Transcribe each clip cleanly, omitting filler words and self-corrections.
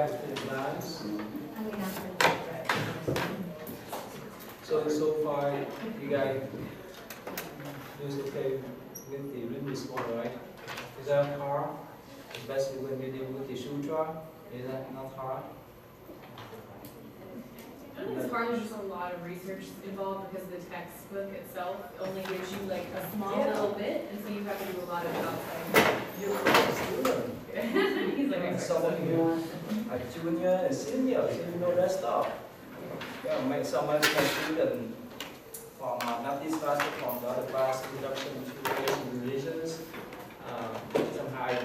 back to the class. So far, you guys do okay with the written score, right? Is that hard? Especially when you deal with the sutra, is that not hard? I don't think it's hard, there's just a lot of research involved because the textbook itself only gives you like a small little bit, and so you have to do a lot of outside. You're a student. He's like, Some of you are junior and senior, so you know that stuff. Yeah, some of my students from not this class, but from the other class, introduction to religions. Sometimes I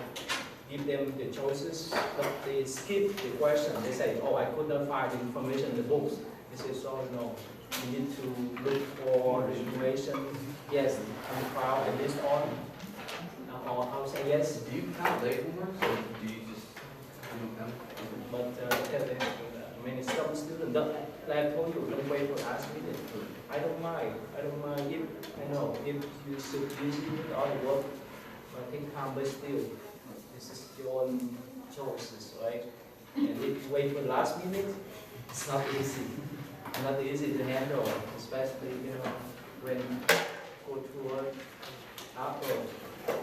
give them the choices, but they skip the question. They say, oh, I couldn't find the information in the books. They say, so no, you need to look for the information. Yes, I'm proud and this on. Or I'll say yes. Do you count late homework, or do you just count? But many some students, like I told you, don't wait for last minute. I don't mind. I don't mind if I know if you should busy with all the work, but take time, but still, this is your own choices, right? And if you wait for the last minute, it's not easy. Not easy to handle, especially when go to work after.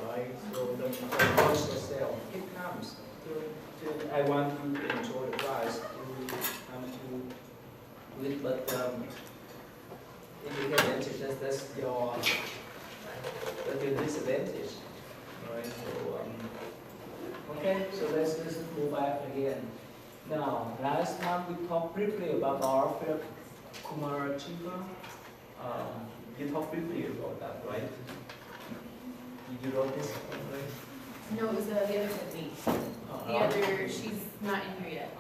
Right, so don't force yourself. It comes. I want you to enjoy the class, to come to it, but if you get advantage, that's your disadvantage. Right. So okay. So let's go back again. Now, last time we talked briefly about our Kumara Chiva. You talked briefly about that, right? Did you wrote this? no, it was the other technique. The other, she's not in here yet.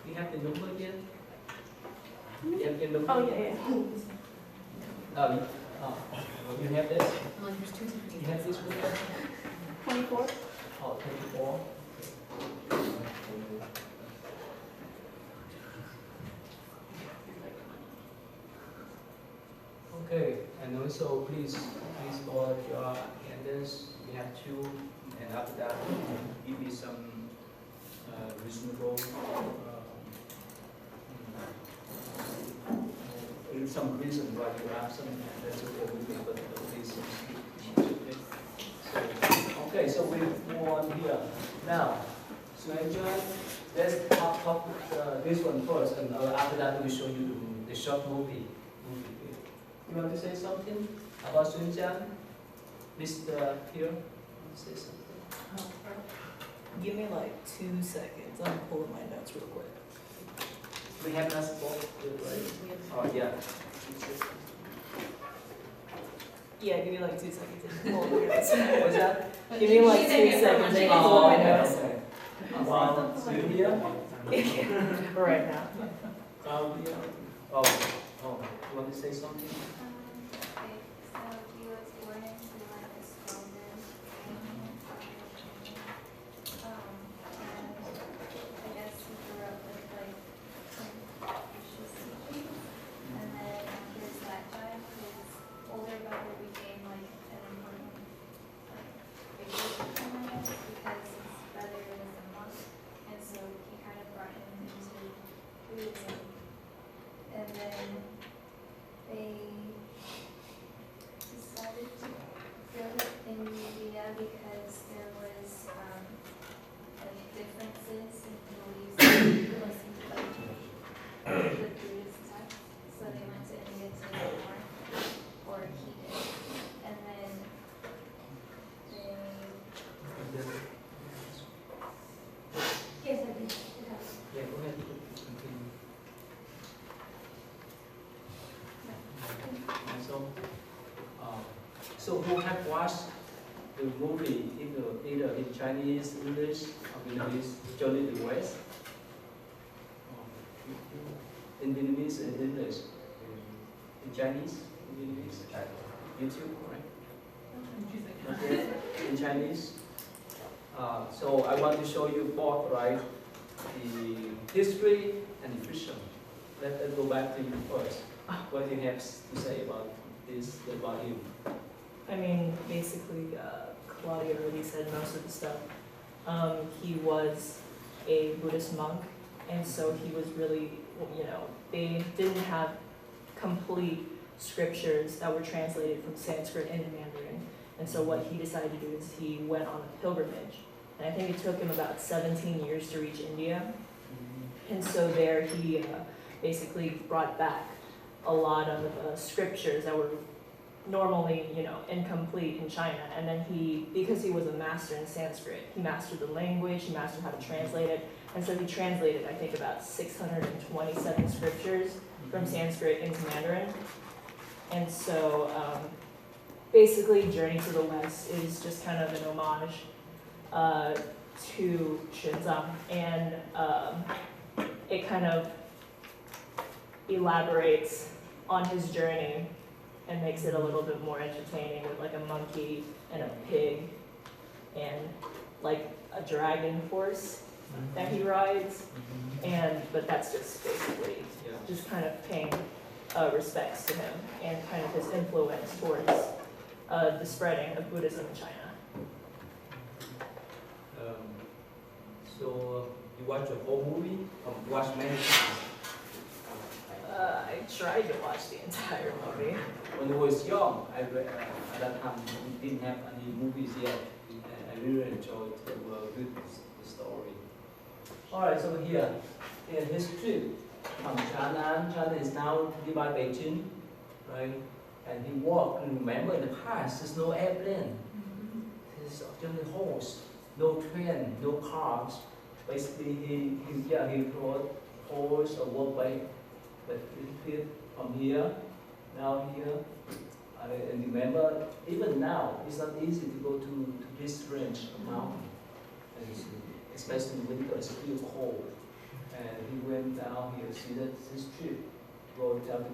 You have the number yet? You have the number? Oh, yeah. You have this? Well, there's two techniques. You have this with you? 24? Oh, 24. Okay, and also please go out your attendance. We have two, and after that, give me some reasonable, some reason why you have some. That's okay with me, but please. Okay, so we move on here. Now, so let's talk this one first, and after that we show you the short movie. You want to say something about Sunjian? Mr. Here, want to say something? Give me like 2 seconds. I'm pulling my notes real quick. We have not spoken, right? Oh, yeah. Yeah, give me like 2 seconds. And pull my notes. What was that? Give me like 2 seconds. And pull my notes. Okay. So you here? Right now. Claudia? Oh, you want to say something? So who have watched the movie either in Chinese, English, or Vietnamese, Johnny the West? In Vietnamese and English? In Chinese? In Vietnamese? YouTube, right? Okay. In Chinese? So I want to show you both, right? The history and the fiction. Let's go back to you first. What do you have to say about this, about you? I mean, basically, Claudia already said most of the stuff. He was a Buddhist monk, and so he was really, they didn't have complete scriptures that were translated from Sanskrit into Mandarin. And so what he decided to do is he went on a pilgrimage. And I think it took him about 17 years to reach India. And so there he basically brought back a lot of scriptures that were normally, incomplete in China. And then because he was a master in Sanskrit, he mastered the language, he mastered how to translate it. And so he translated, I think, about 627 scriptures from Sanskrit into Mandarin. And so basically, Journey to the West is just kind of an homage to Xuanzang, and it kind of elaborates on his journey and makes it a little bit more entertaining with like a monkey and a pig and like a dragon horse that he rides, but that's just basically just kind of paying respects to him and kind of his influence towards the spreading of Buddhism in China. So you watch the whole movie or you watch many times? I tried to watch the entire movie. When I was young, at that time we didn't have any movies yet. I really enjoyed the story. Alright, so here, in his trip from China is now nearby Beijing, right? And he walked, and remember in the past, there's no airplane. There's only horse, no train, no cars. Basically, he brought horse or walkway. But from here, now here, and remember, even now, it's not easy to go to this range of mountain. Especially in winter, it's still cold. And he went down here, see that this trip, go down to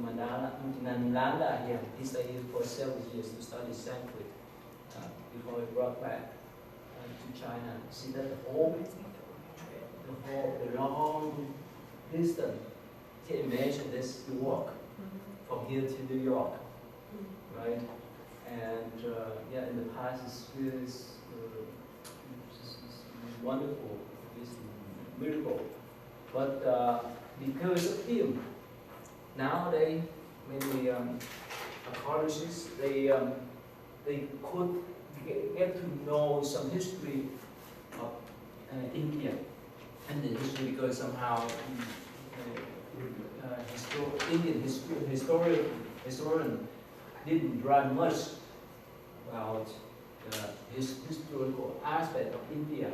Nalanda here. He stayed here for several years to study Sanskrit before he brought back to China. See that the long distance. Can you imagine this? You walk from here to New York, right? And in the past it's wonderful, it's a miracle. But because of him, now many colleges, they could get to know some history of India and the history, because somehow Indian historian didn't write much about his historical aspect of India,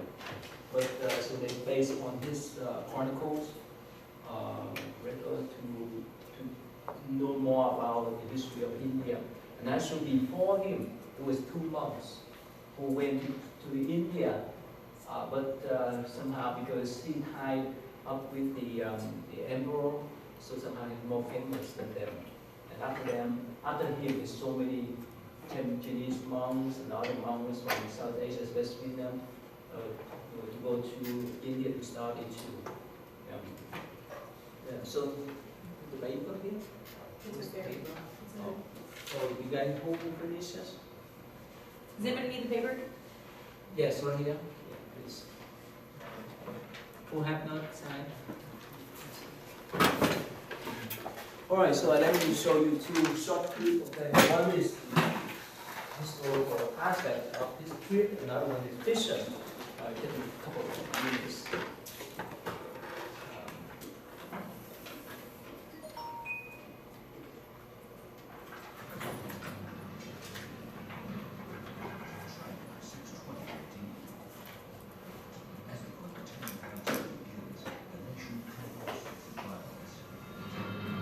but so they based on his chronicles record to know more about the history of India. And actually before him, there was 2 monks who went to India, but somehow because he tied up with the emperor, so somehow he's more famous than them. And after him, there's so many Chinese monks and other monks from South Asia, especially them, to go to India to study too. So the paper here. It's a paper. So you guys who finish this? Does anybody need the paper? Yes, right here. Yeah, please. Who have not signed? Alright, so let me show you 2 short clips. Okay, one is historical aspect of this trip, another one is vision. Take a couple of minutes.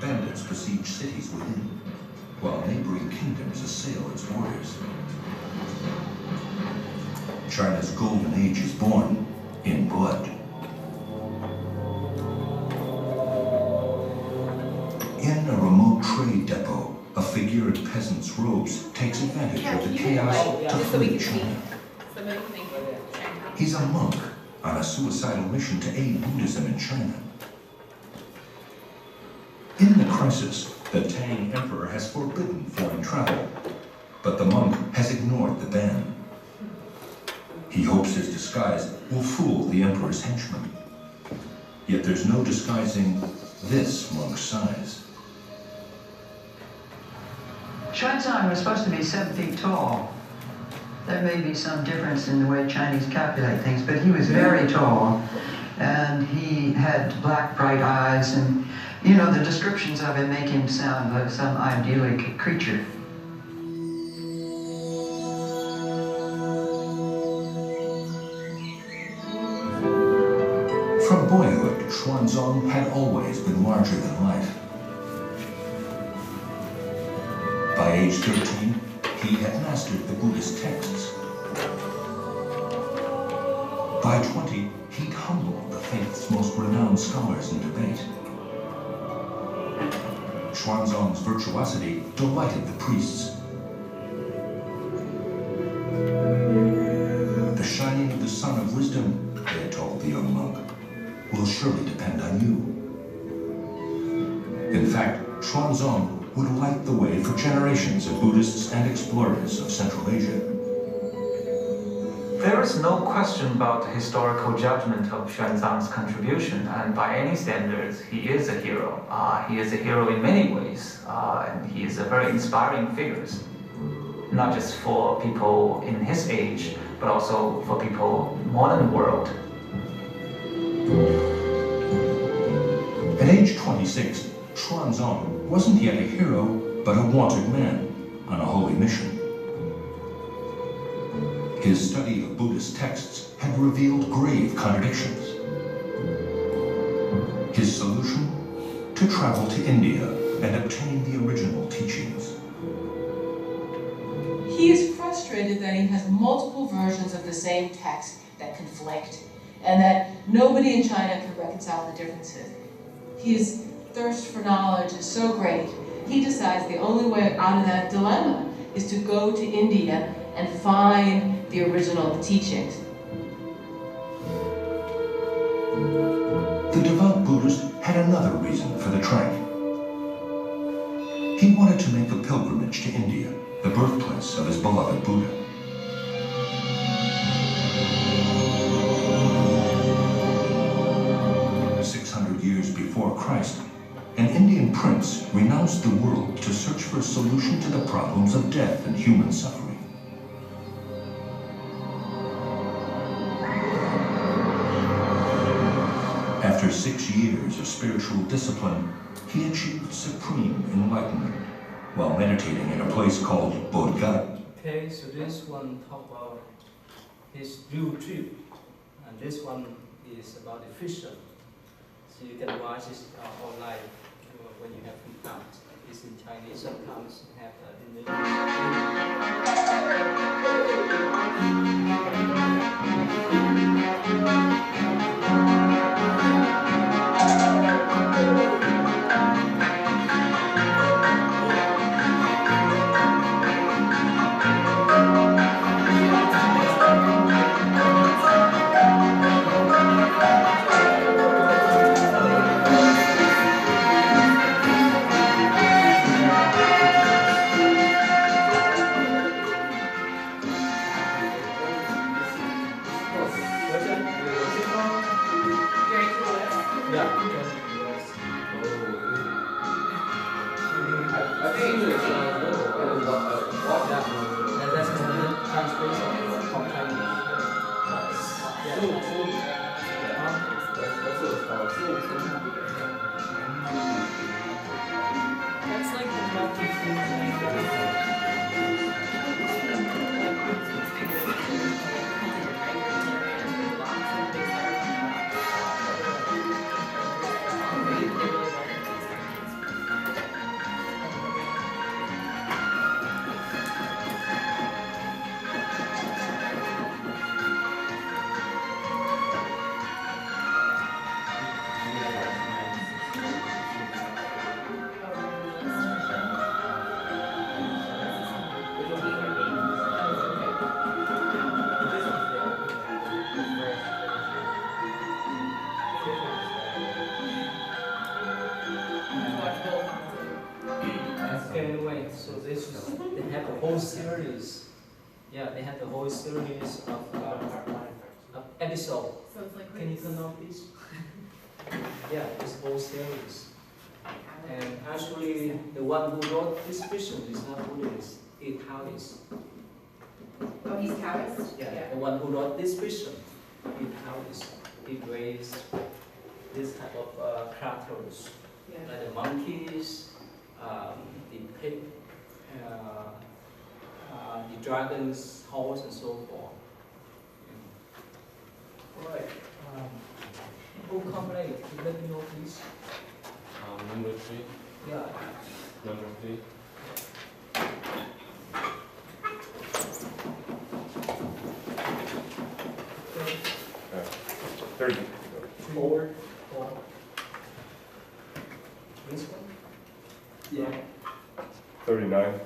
Bandits besiege cities within, while neighboring kingdoms assail its warriors. China's golden age is born in blood. In a remote trade depot, a figure in peasant's robes takes advantage of the chaos to Just so we flee can see. China. Somebody can make He's a monk on a suicidal mission to aid Buddhism in China. In the crisis, the Tang emperor has forbidden foreign travel, but the monk has ignored the ban. He hopes his disguise will fool the emperor's henchmen. Yet there's no disguising this monk's size. Xuanzang was supposed to be 7 feet tall. There may be some difference in the way Chinese calculate things, but he was very tall. And he had black, bright eyes, and, you know, the descriptions of him make him sound like some idyllic creature. From boyhood, Xuanzang had always been larger than life. By age 13, he had mastered the Buddhist texts. By 20, he'd humbled the faith's most renowned scholars in debate. Xuanzang's virtuosity delighted the priests. The shining of the sun of wisdom, they had told the young monk, will surely depend on you. In fact, Xuanzang would light the way for generations of Buddhists and explorers of Central Asia. There is no question about the historical judgment of Xuanzang's contribution, and by any standards, he is a hero. He is a hero in many ways, and he is a very inspiring figure, not just for people in his age, but also for people in the modern world. At age 26, Xuanzang wasn't yet a hero, but a wanted man on a holy mission. His study of Buddhist texts had revealed grave contradictions. His solution? To travel to India and obtain the original teachings. He is frustrated that he has multiple versions of the same text that conflict, and that nobody in China can reconcile the differences. His thirst for knowledge is so great, he decides the only way out of that dilemma is to go to India and find the original teachings. The devout Buddhist had another reason for the trek. He wanted to make a pilgrimage to India, the birthplace of his beloved Buddha. Years before Christ, an Indian prince renounced the world to search for a solution to the problems of death and human suffering. After 6 years of spiritual discipline, he achieved supreme enlightenment while meditating in a place called Bodhgaya. Okay, so this one talk about his real trip, and this one is about the fisher. So you can watch it online when you have free time. It's in Chinese, sometimes you have in That's like the Anyway, so this is, they have a whole series. Yeah, they have the whole series of episode. So it's like Can you turn on, please? Yeah, this whole series. And actually, the one who wrote this fiction is not Buddhist, it's Taoist. Oh, he's Taoist? Yeah, the one who wrote this fiction is Taoist. He raised this type of characters, Yeah. like the monkeys, the pig, the dragon's horse, and so forth. All right. Who come late? Let me know, please. Number 3. Yeah. Number 3. Okay. 30. Forward. Or this one? Yeah. 39.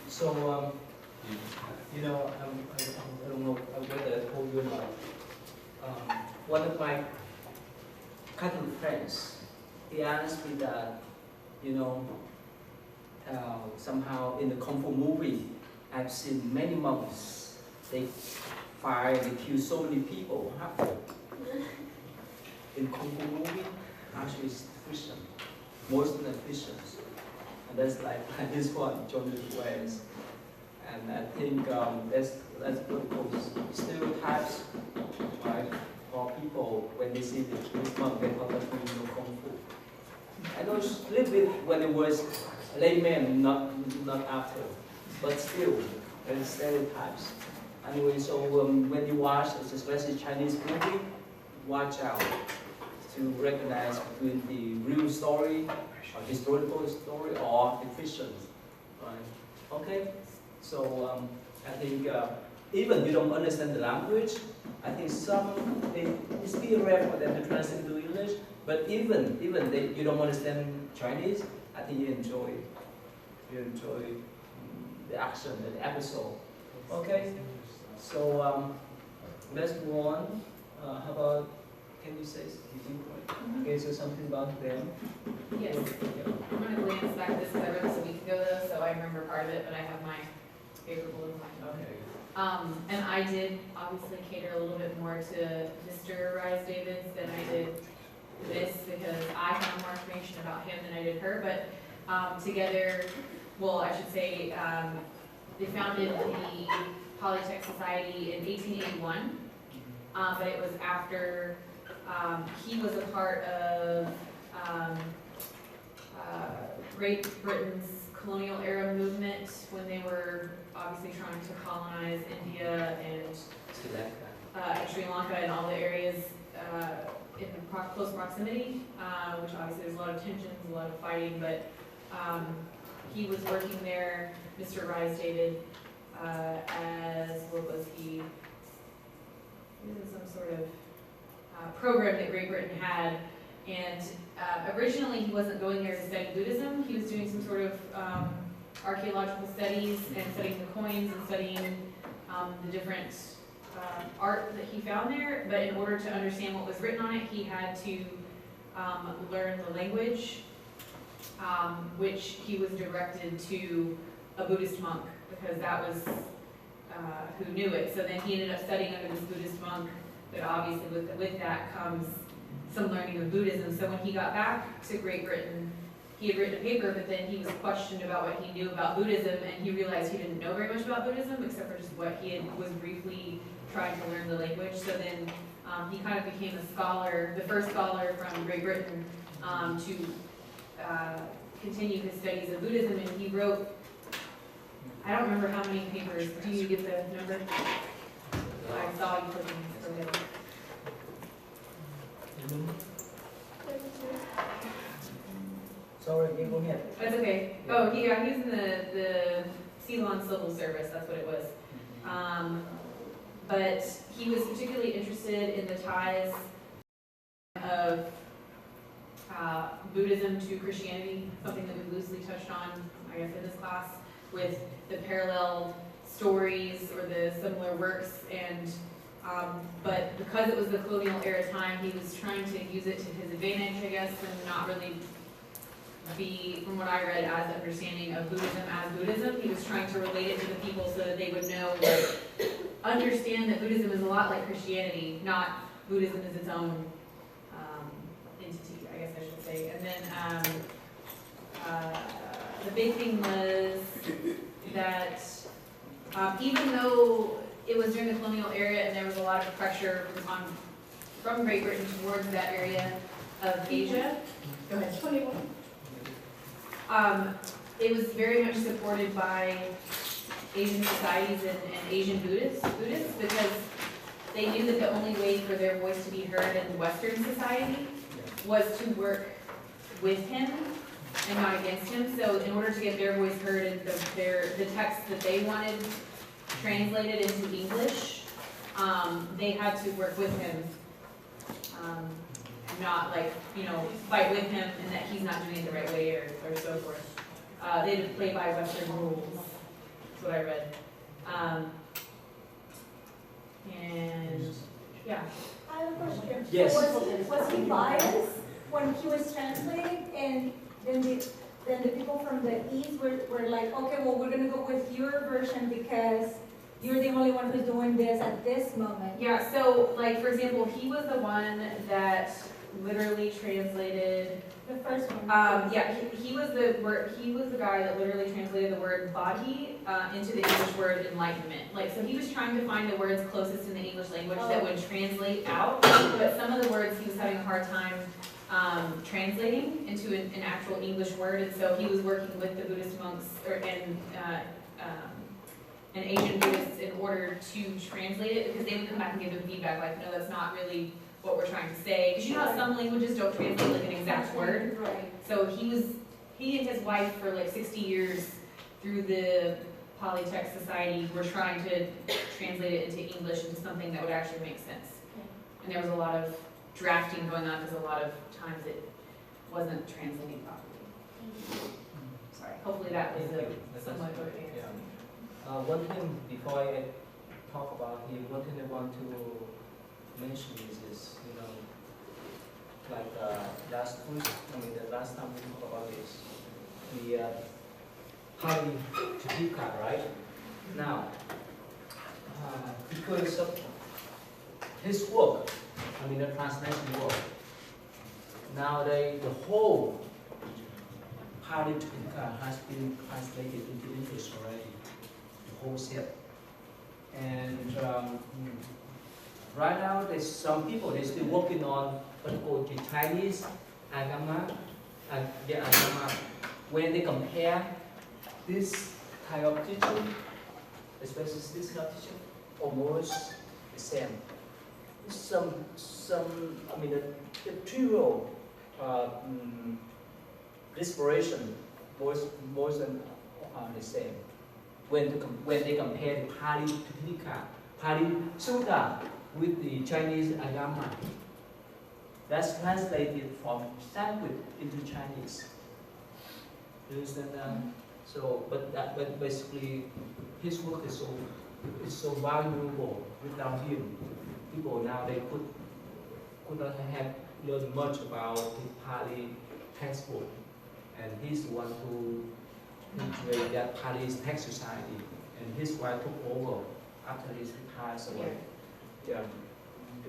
So, you know, I don't know whether I told you or not. One of my Catholic friends, he asked me that, you know, somehow in the Kung Fu movie, I've seen many monks, they fire, they kill so many people. In Kung Fu movie, actually it's Christian, most of them Christians. And that's like this one, John the West. And I think that's what we call stereotypes, right? For people, when they see this monk, they thought that he know Kung Fu. I know it's a little bit when it was layman, not after, but still, there's stereotypes. Anyway, so when you watch, especially Chinese movie, watch out to recognize between the real story, or historical story, or the fiction, right? Okay, so I think even you don't understand the language, I think it's still rare for them to translate to English. But even you don't understand Chinese, I think you enjoy it. You enjoy the action, the episode. Okay, so let's move on. How about? Can you say something about them? Yes. I'm going to glance back at this because I read this a week ago though, so I remember part of it, but I have my favorable in mind. Okay. And I did obviously cater a little bit more to Mr. Rise Davids than I did this because I have more information about him than I did her, but together, well, I should say, they founded the Polytech Society in 1881, but it was after he was a part of Great Britain's colonial era movement when they were obviously trying to colonize India and Sri Lanka and all the areas in close proximity, which obviously there's a lot of tensions, a lot of fighting, but he was working there, Mr. Rise David, as, what was he? He was in some sort of program that Great Britain had, and originally he wasn't going there to study Buddhism. He was doing some sort of archaeological studies and studying the coins and studying the different art that he found there. But in order to understand what was written on it, he had to learn the language, which he was directed to a Buddhist monk because that was who knew it. So then he ended up studying under this Buddhist monk. But obviously with that comes some learning of Buddhism. So when he got back to Great Britain, he had written a paper, but then he was questioned about what he knew about Buddhism, and he realized he didn't know very much about Buddhism, except for just what he was briefly trying to learn the language. So then he kind of became a scholar, the first scholar from Great Britain to continue his studies of Buddhism, and he wrote, I don't remember how many papers. Do you get the number? I saw you put them for me. Sorry, go ahead. That's okay. Oh, he was in the Ceylon Civil Service, that's what it was. But he was particularly interested in the ties of Buddhism to Christianity, something that we loosely touched on, I guess, in this class, with the parallel stories or the similar works, and But because it was the colonial era time, he was trying to use it to his advantage, I guess, and not really be, from what I read, as understanding of Buddhism as Buddhism. He was trying to relate it to the people so that they would know, like, understand that Buddhism is a lot like Christianity, not Buddhism is its own entity, I guess I should say. And then the big thing was that even though it was during the colonial era and there was a lot of pressure from Great Britain towards that area of Asia, go ahead. 21. It was very much supported by Asian societies and Asian Buddhists because they knew that the only way for their voice to be heard in Western society was to work with him and not against him. So in order to get their voice heard and the text that they wanted translated into English, they had to work with him, not like, fight with him and that he's not doing it the right way or so forth. They had to play by Western rules. That's what I read. And yeah. I have a question. Yes. Was he biased when he was translating, and then the people from the East were like, okay, well, we're gonna go with your version because you're the only one who's doing this at this moment. Yeah, so like for example, he was the one that literally translated the first one. Yeah, he was the guy that literally translated the word bodhi into the English word enlightenment. Like, so he was trying to find the words closest in the English language that would translate out, but some of the words he was having a hard time translating into an actual English word, and so he was working with the Buddhist monks and Asian Buddhists in order to translate it, because they would come back and give them feedback like, no, that's not really what we're trying to say. Because you know how some languages don't translate like an exact word? Right. So he and his wife for like 60 years through the Polytext Society were trying to translate it into English into something that would actually make sense. And there was a lot of drafting going on because a lot of times it wasn't translating properly. Sorry, hopefully that was a somewhat of an answer. One thing before I talk about him, one thing I want to mention is like last week, the last time we talked about this, the Pali Tipika, right? Now, because of his work, the translation work, nowadays the whole Pali Tipika has been translated into English already. Whole set. And right now, there's some people they're still working on what's called the Chinese Agama, Agama. When they compare this kind of teaching, especially this kind of teaching, almost the same. The trivial inspiration more than the same. When they compare the Pali Tipika, Pali Sutta with the Chinese Agama, that's translated from Sanskrit into Chinese. You understand that? So, but basically, his work is so valuable. Without him, people now they could not have learned much about the Pali textbook, and he's the one who created that Pali text society, and his wife took over after he passed away. Yeah.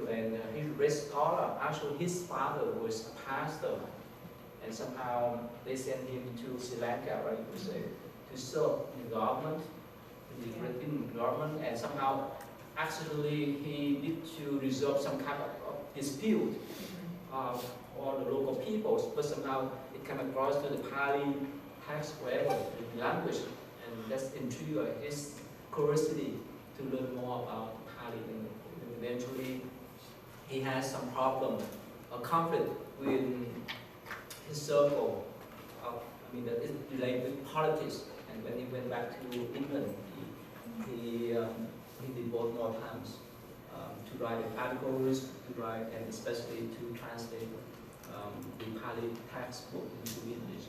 And he raised scholar. Actually, his father was a pastor, and somehow they sent him to Sri Lanka, right? To serve the government, the British government, and somehow actually he need to resolve some kind of dispute of all the local peoples, but somehow it came across to the Pali text, whatever, the language, and that's intrigued his curiosity to learn more about Pali, and eventually he has some problem, a conflict with his circle that is related with politics, and when he went back to England, he devoted more times to write articles, and especially to translate the Pali textbook into English.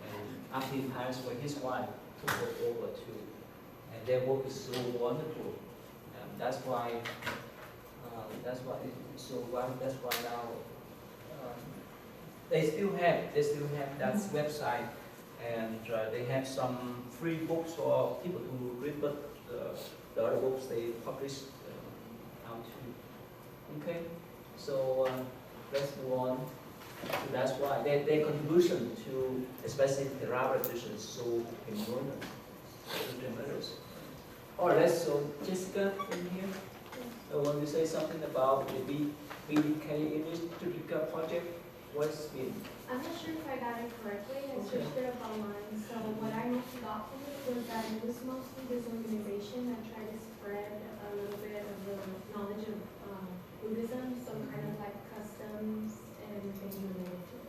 And after he passed away, his wife took it over too. And their work is so wonderful. That's why That's why. That's why now they still have that website, and they have some free books for people to read, but the other books they publish out too. Okay, so let's move on. So that's why their contribution to especially the rabbi traditions so important to them others. All right, so Jessica in here. Want to say something about the BDK Instructor project? What's it? I'm not sure if I got it correctly. I searched it up online. So what I got from it was that it was mostly this organization that tried to spread a little bit of the knowledge of Buddhism, some kind of like customs and things related to it.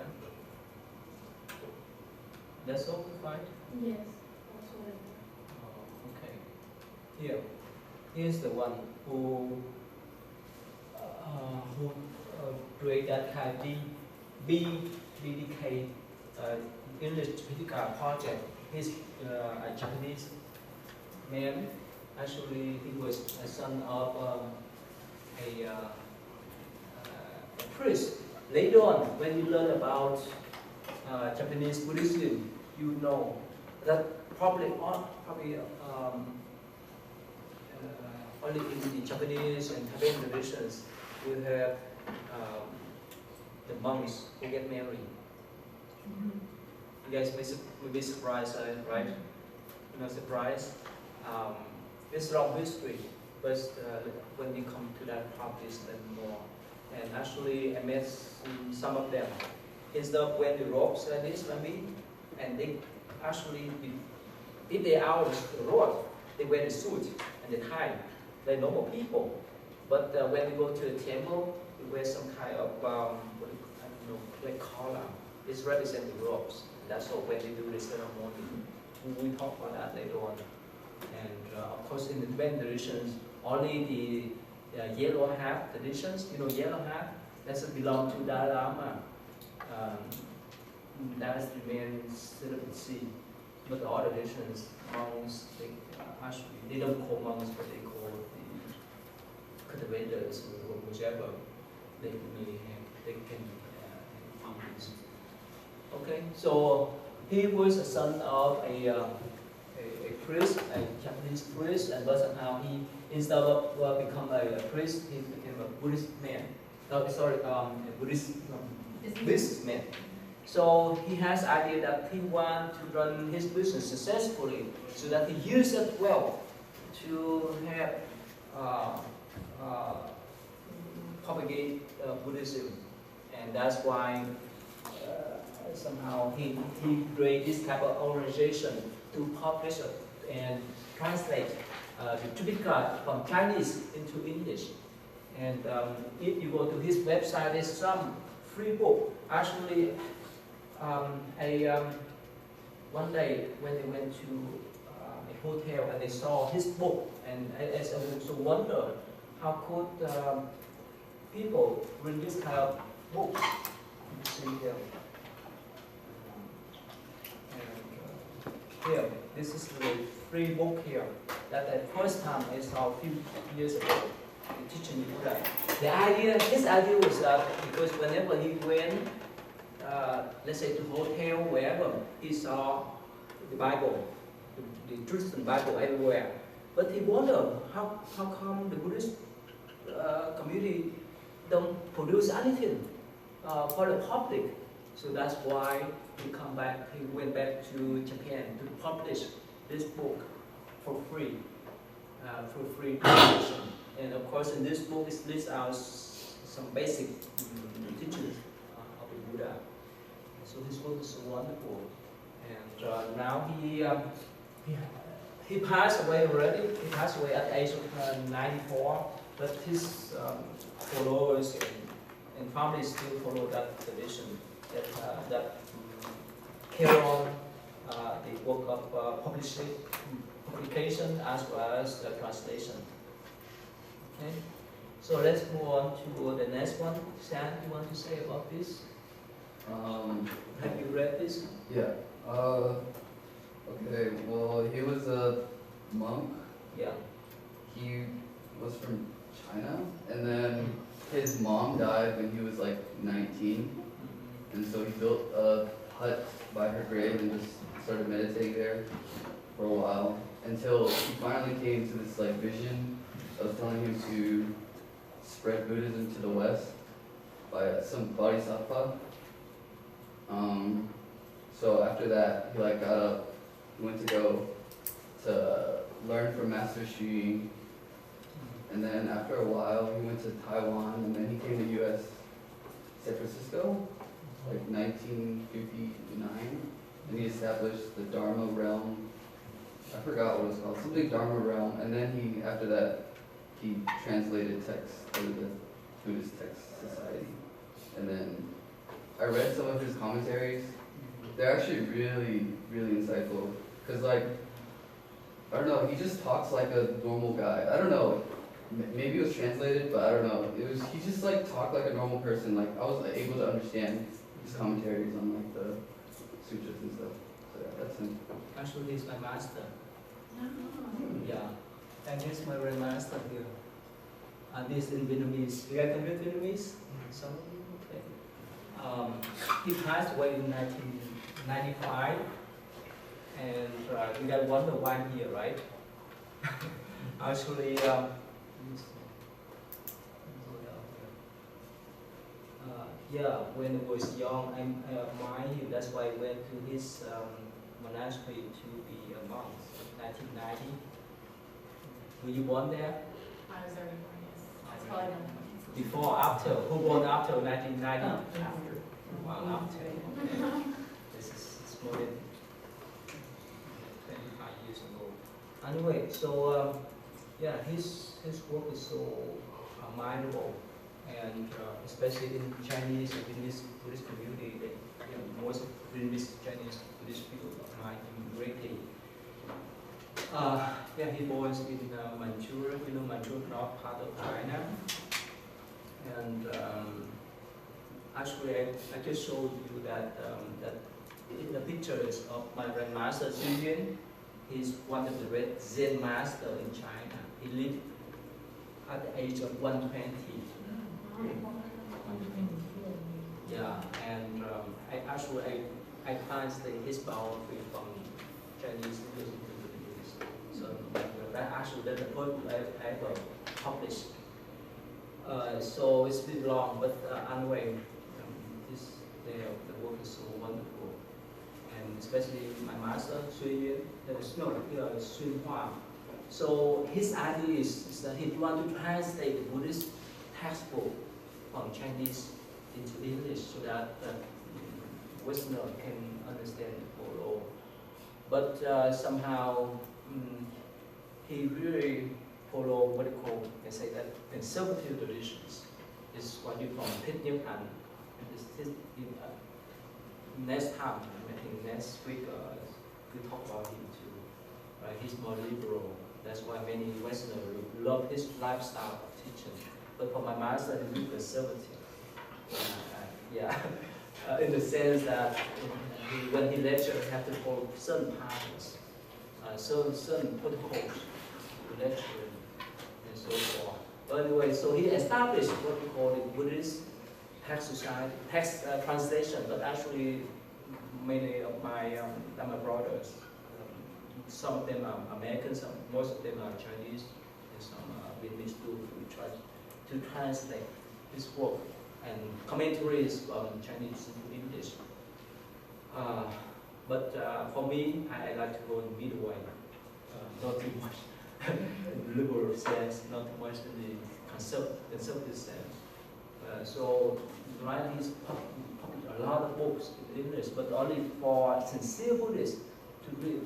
Yeah. That's all fine? Yes, that's what I got. Oh, okay. Here. Here's the one who create that kind of BDK English Physical project. He's a Japanese man. Actually, he was a son of a priest. Later on, when you learn about Japanese Buddhism, you know that probably only in the Japanese and Tibetan traditions will have the monks who get married. You guys will be surprised, right? You're not surprised. It's a long history, but when you come to that probably then more. And actually, I met some of them. Instead of wearing the robes like this, maybe, and they actually, if they out the road, they wear the suit and the tie. They're normal people, but when we go to the temple, we wear some kind of I don't know, like collar. It's represent the robes. That's all when they do the ceremony. We talk about that later on. And of course, in the Tibetan traditions, only the yellow hat traditions. You know, yellow hat that's belong to Dalai Lama. That is the main celibacy. But the other traditions, monks, actually they don't call monks, but they call cultivators or whichever they can use. Okay, so he was a son of a priest, a Japanese priest, and but somehow he, instead of become a priest, he became a Buddhist man. A Buddhist businessman. So he has the idea that he wants to run his business successfully, so that he uses that wealth to have propagate Buddhism, and that's why somehow he created this type of organization to publish and translate the Tripitaka from Chinese into English. And if you go to his website, there's some free book. Actually, one day when they went to a hotel and they saw his book, and I also wonder how could people read this kind of book. See here. Here, this is the free book here. That the first time I saw a few years ago, teaching Buddha. His idea was that because whenever he went, let's say to hotel, wherever, he saw the Bible, the Christian Bible everywhere. But he wondered how come the Buddhist community don't produce anything for the public. So that's why he went back to Japan to publish this book for free publication. And of course, in this book, it lists out some basic teachings of the Buddha. So this book is wonderful. And now he passed away already. He passed away at the age of 94. But his followers and family still follow that tradition. That carry on the work of publication as well as the translation. Okay, so let's move on to the next one. Sam, you want to say about this? Have you read this? Yeah. Okay. Well, he was a monk. Yeah. He was from while until he finally came to this like vision of telling him to spread Buddhism to the West by some bodhisattva. So after that, he like got up, he went to go to learn from Master Xu, and then after a while, he went to Taiwan, and then he came to U.S. San Francisco, like 1959, and he established the Dharma Realm. I forgot what it was called, something Dharma Realm, and then he, after that, he translated texts to the Buddhist Text Society. And then I read some of his commentaries. They're actually really, really insightful. Because like, I don't know, he just talks like a normal guy. I don't know, maybe it was translated, but I don't know. He just like talked like a normal person. Like I was able to understand his commentaries on like the sutras and stuff. So yeah, that's him. Actually, he's my master. Oh. Yeah, and he's my grandmaster here. And this in Vietnamese. You can read Vietnamese? Some okay. He passed away in 1995, and you guys wonder why I'm here, right? Actually, yeah, when I was young, I admired him. That's why I went to his monastery to be a monk in 1990. Were you born there? I was already born, yes. That's probably not. Before or after? Who born after 1990? After. Well, after. Okay. This is more than 25 years ago. Anyway, so yeah, his work is so admirable, and especially in Chinese and Buddhist community, most of Vietnamese Chinese Buddhist people admire him greatly. Yeah, he was in Manchuria, Manchuria, north part of China. And actually, I just showed you that in the pictures of my grandmaster Xu Yun. He's one of the great Zen master in China. He lived at the age of 120. Yeah, and I translate his biography from Chinese into English. So that actually that's the first I ever published. So it's a bit long, but anyway, the work is so wonderful, and especially my master Xu Yun, Xun Hua. So his idea is that he wants to translate the Buddhist textbook from Chinese into English so that Westerner can understand and follow. But somehow he really follow what you call, can say that conservative traditions. Is what you call Thich and next time, I think next week we talk about him too. Right? He's more liberal. That's why many Westerners love his lifestyle of teaching. But for my master, he's really conservative. In the sense that when he lectures, he has to follow certain patterns, certain protocols to lecture and so forth. But anyway, so he established what we call the Buddhist text society, text translation. But actually, many of my brothers, some of them are Americans, most of them are Chinese, and some are Vietnamese too. We try to translate his work and commentaries from Chinese into English. But for me, I like to go in the middle way, not too much in the liberal sense, not too much in the conservative sense. So right, he's published a lot of books in English, but only for sincere Buddhists to read.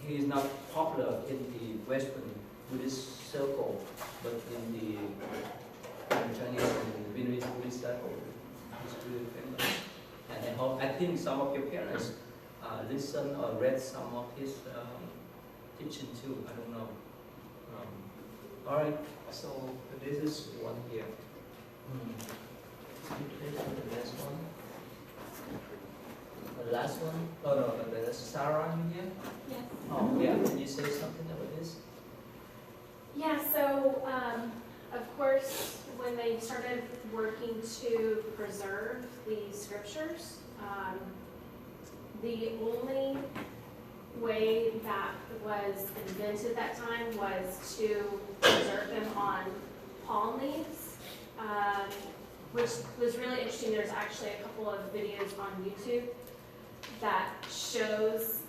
He is not popular in the Western Buddhist circle, but in the Chinese and Vietnamese Buddhist circle, he's really famous. And I think some of your parents listen or read some of his teaching too. I don't know. All right. So this is one here. The last one. The last one? Oh no, there's Sarah in here. Yes. Oh yeah. Can you say something about this? Yeah. So of course, when they started working to preserve the scriptures, the only way that was invented at that time was to preserve them on palm leaves, which was really interesting. There's actually a couple of videos on YouTube that shows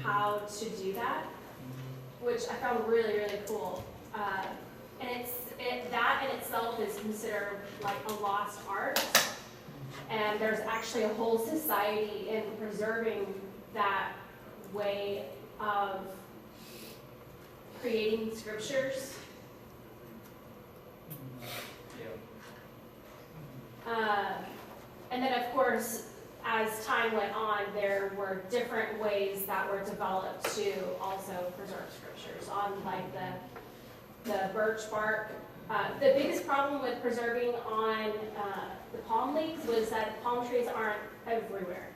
how to do that, which I found really, really cool. And that in itself is considered like a lost art. And there's actually a whole society in preserving that way of creating scriptures. And then of course, as time went on, there were different ways that were developed to also preserve scriptures on like the birch bark. The biggest problem with preserving on the palm leaves was that palm trees aren't everywhere.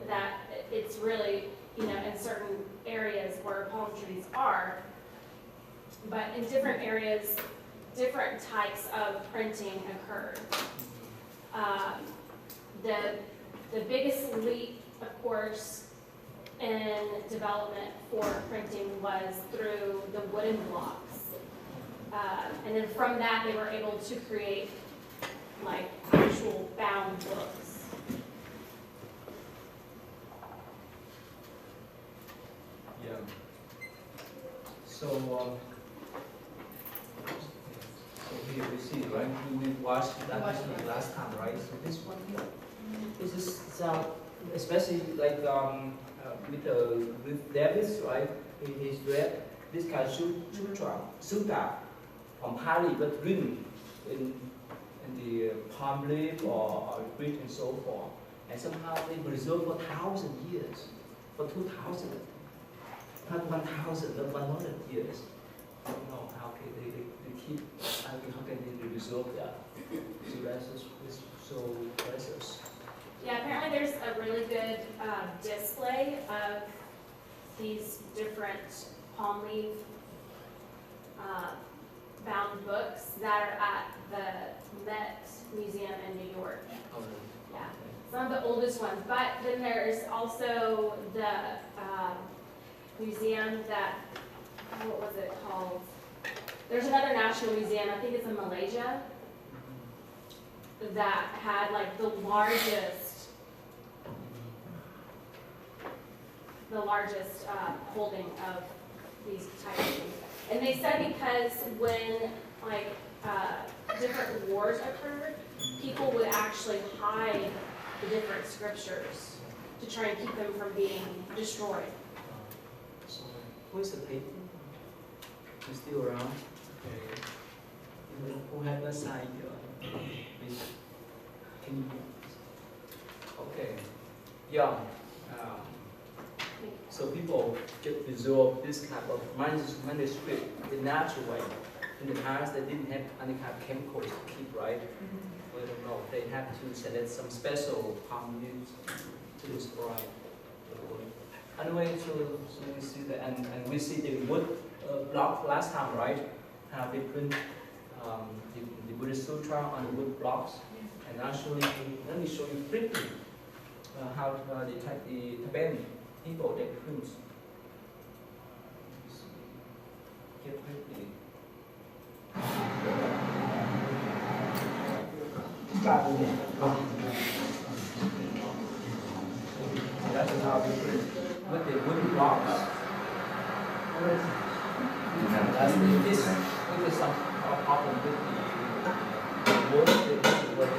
That it's really, in certain areas where palm trees are, but in different areas, different types of printing occurred. The biggest leap, of course, in development for printing was through the wooden blocks. And then from that, they were able to create like actual bound books. Yeah. So here we see, right? We watched that last time, right? So this one here, this is especially like with Davis, right? He's read this kind of sutta from Pali, but written in the palm leaf or brick and so forth. And somehow they preserved for 1,000 years, for 2,000, not 1,000, but 100 years. I don't know how can they keep, how can they preserve that? So that's just so precious. Yeah, apparently there's a really good display of these different palm leaf bound books that are at the Met Museum in New York. Oh, Yeah, some of the oldest ones. But then there's also the museum that, what was it called? There's another national museum, I think it's in Malaysia, that had like the largest holding of these types of things. And they said because when like different wars occurred, people would actually hide the different scriptures to try and keep them from being destroyed. So where's the paper? It's still around? Okay. Who have that sign here? Please. Can you? Okay. Yeah. So people get preserve this kind of manuscript in natural way. In the past, they didn't have any kind of chemicals to keep, right? We don't know. They have to select some special palm leaves to destroy the wood. Anyway, so we see that, and we see the wood block last time, right? How they print the Buddhist Sutra on the wood blocks. And actually, let me show you quickly how the Tibetan people they print. Get quickly. That's how we print with the wooden blocks. That's this is some problem with the wood. This is what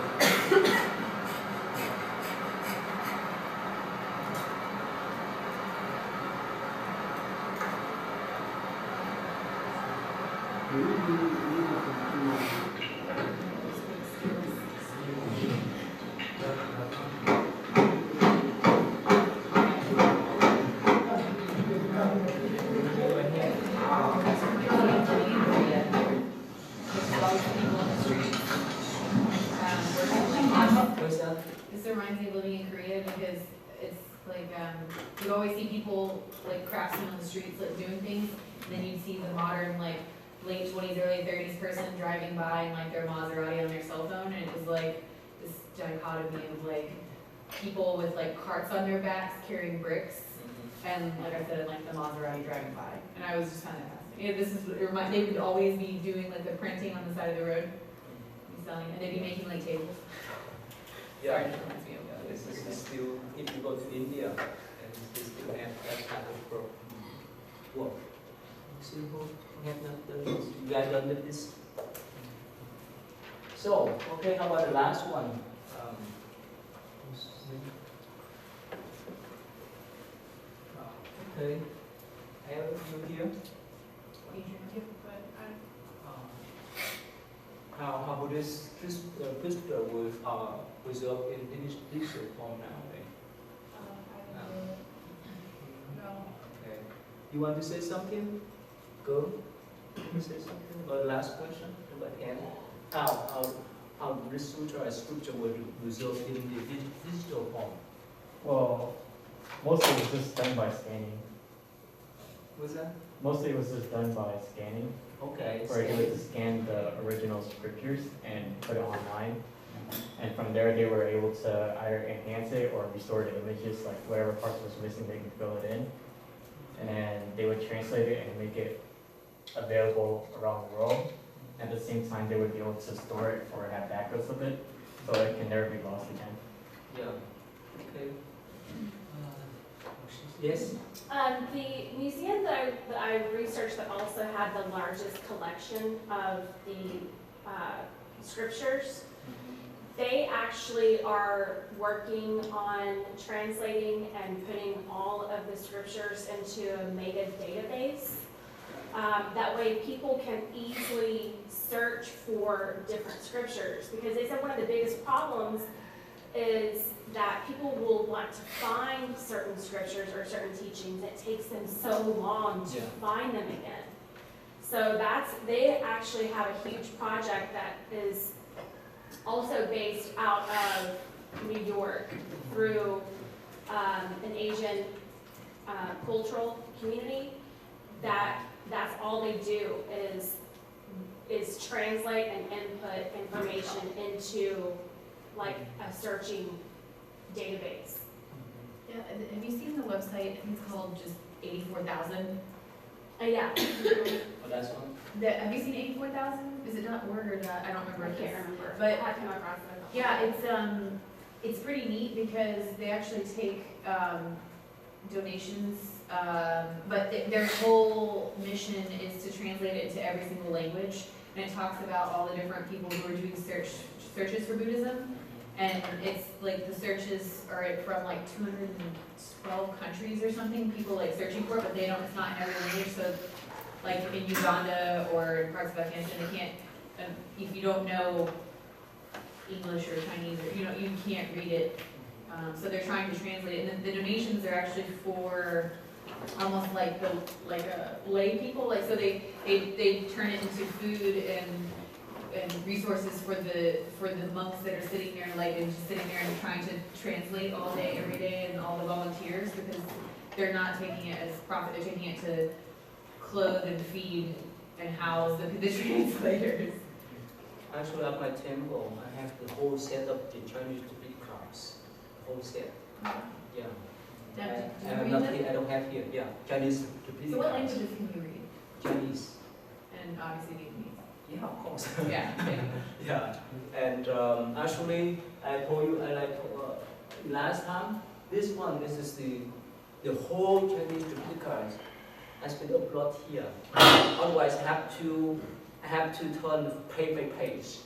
This reminds me of living in Korea because it's like you always see people like craftsmen on the streets like doing things, and then you'd see the modern like late 20s, early 30s person driving by in like their Maserati on their cell phone, and it was like this dichotomy of like people with like carts on their backs carrying bricks, And like I said, like the Maserati driving by, and I was just kind of fascinated. This is, they would always be doing like the printing on the side of the road, be selling, and they'd be making like tables. Yeah. Sorry, it reminds me of that. This is still, if you go to India, and they still have that kind of work. Simple, have not done this. You guys done this? So, okay, how about the last one? Okay, have you here? How Buddhist Christian will preserve in digital form nowadays? No. Okay. You want to say something? Go. You say something? Or last question? About hand? How this sutra and scripture will preserve in the digital form? Well, mostly it was just done by scanning. What's that? Mostly it was just done by scanning. Okay. Where they would scan the original scriptures and put it online. And from there they were able to either enhance it or restore the images, like whatever parts was missing they could fill it in. And then they would translate it and make it available around the world. At the same time they would be able to store it or have backups of it so it can never be lost again. Yeah. Okay. Yes? The museum that I researched that also had the largest collection of the scriptures, they actually are working on translating and putting all of the scriptures into a mega database. That way people can easily search for different scriptures, because they said one of the biggest problems is that people will want to find certain scriptures or certain teachings. It takes them so long to find them again. So they actually have a huge project that is also based out of New York through an Asian cultural community. That's all they do is translate and input information into like a searching database. Yeah, have you seen the website? I think it's called just 84,000. Yeah. Oh, that's one. Have you seen 84,000? Is it .org or .? I don't remember. I can't remember. But I came across it. yeah, it's pretty neat because they actually take donations, but their whole mission is to translate it to every single language, and it talks about all the different people who are doing searches for Buddhism, and it's like the searches are from like 212 countries or something, people like searching for it, but it's not in every language, so like in Uganda or in parts of Afghanistan, they can't, if you don't know English or Chinese, or you can't read it. So they're trying to translate it, and the donations are actually for almost like lay people. Like so, they turn it into food and resources for the monks that are sitting there, like and just sitting there and trying to translate all day, every day, and all the volunteers, because they're not taking it as profit. They're taking it to clothe and feed and house the translators. Actually, at my temple, I have the whole set of the Chinese Tipicars. Whole set. Yeah. I don't have here. Yeah, Chinese Tipicars. So what languages can you read? Chinese. And obviously Vietnamese. Yeah, of course. Yeah. Yeah. And actually, I told you, last time, this is the whole Chinese Tipicars. I spent upload here. Otherwise, I have to turn page by page.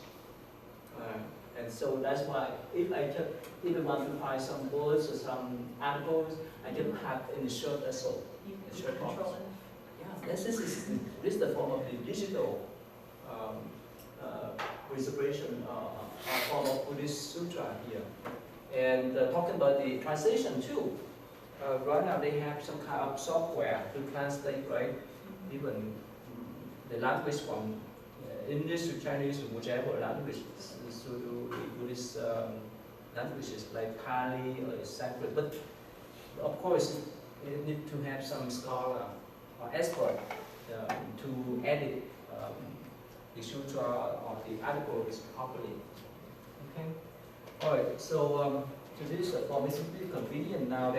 And so that's why if I want to find some words or some articles, I just have insert as well. You can control it. Yeah, this is the form of the digital preservation form of Buddhist sutra here. And talking about the translation too. Right now they have some kind of software to translate, right? Even the language from English to Chinese, or whichever language, so the Buddhist languages like Pali or Sanskrit. But of course, you need to have some scholar or expert to edit the sutra or the articles properly. Okay. All right. So to this form is really convenient now.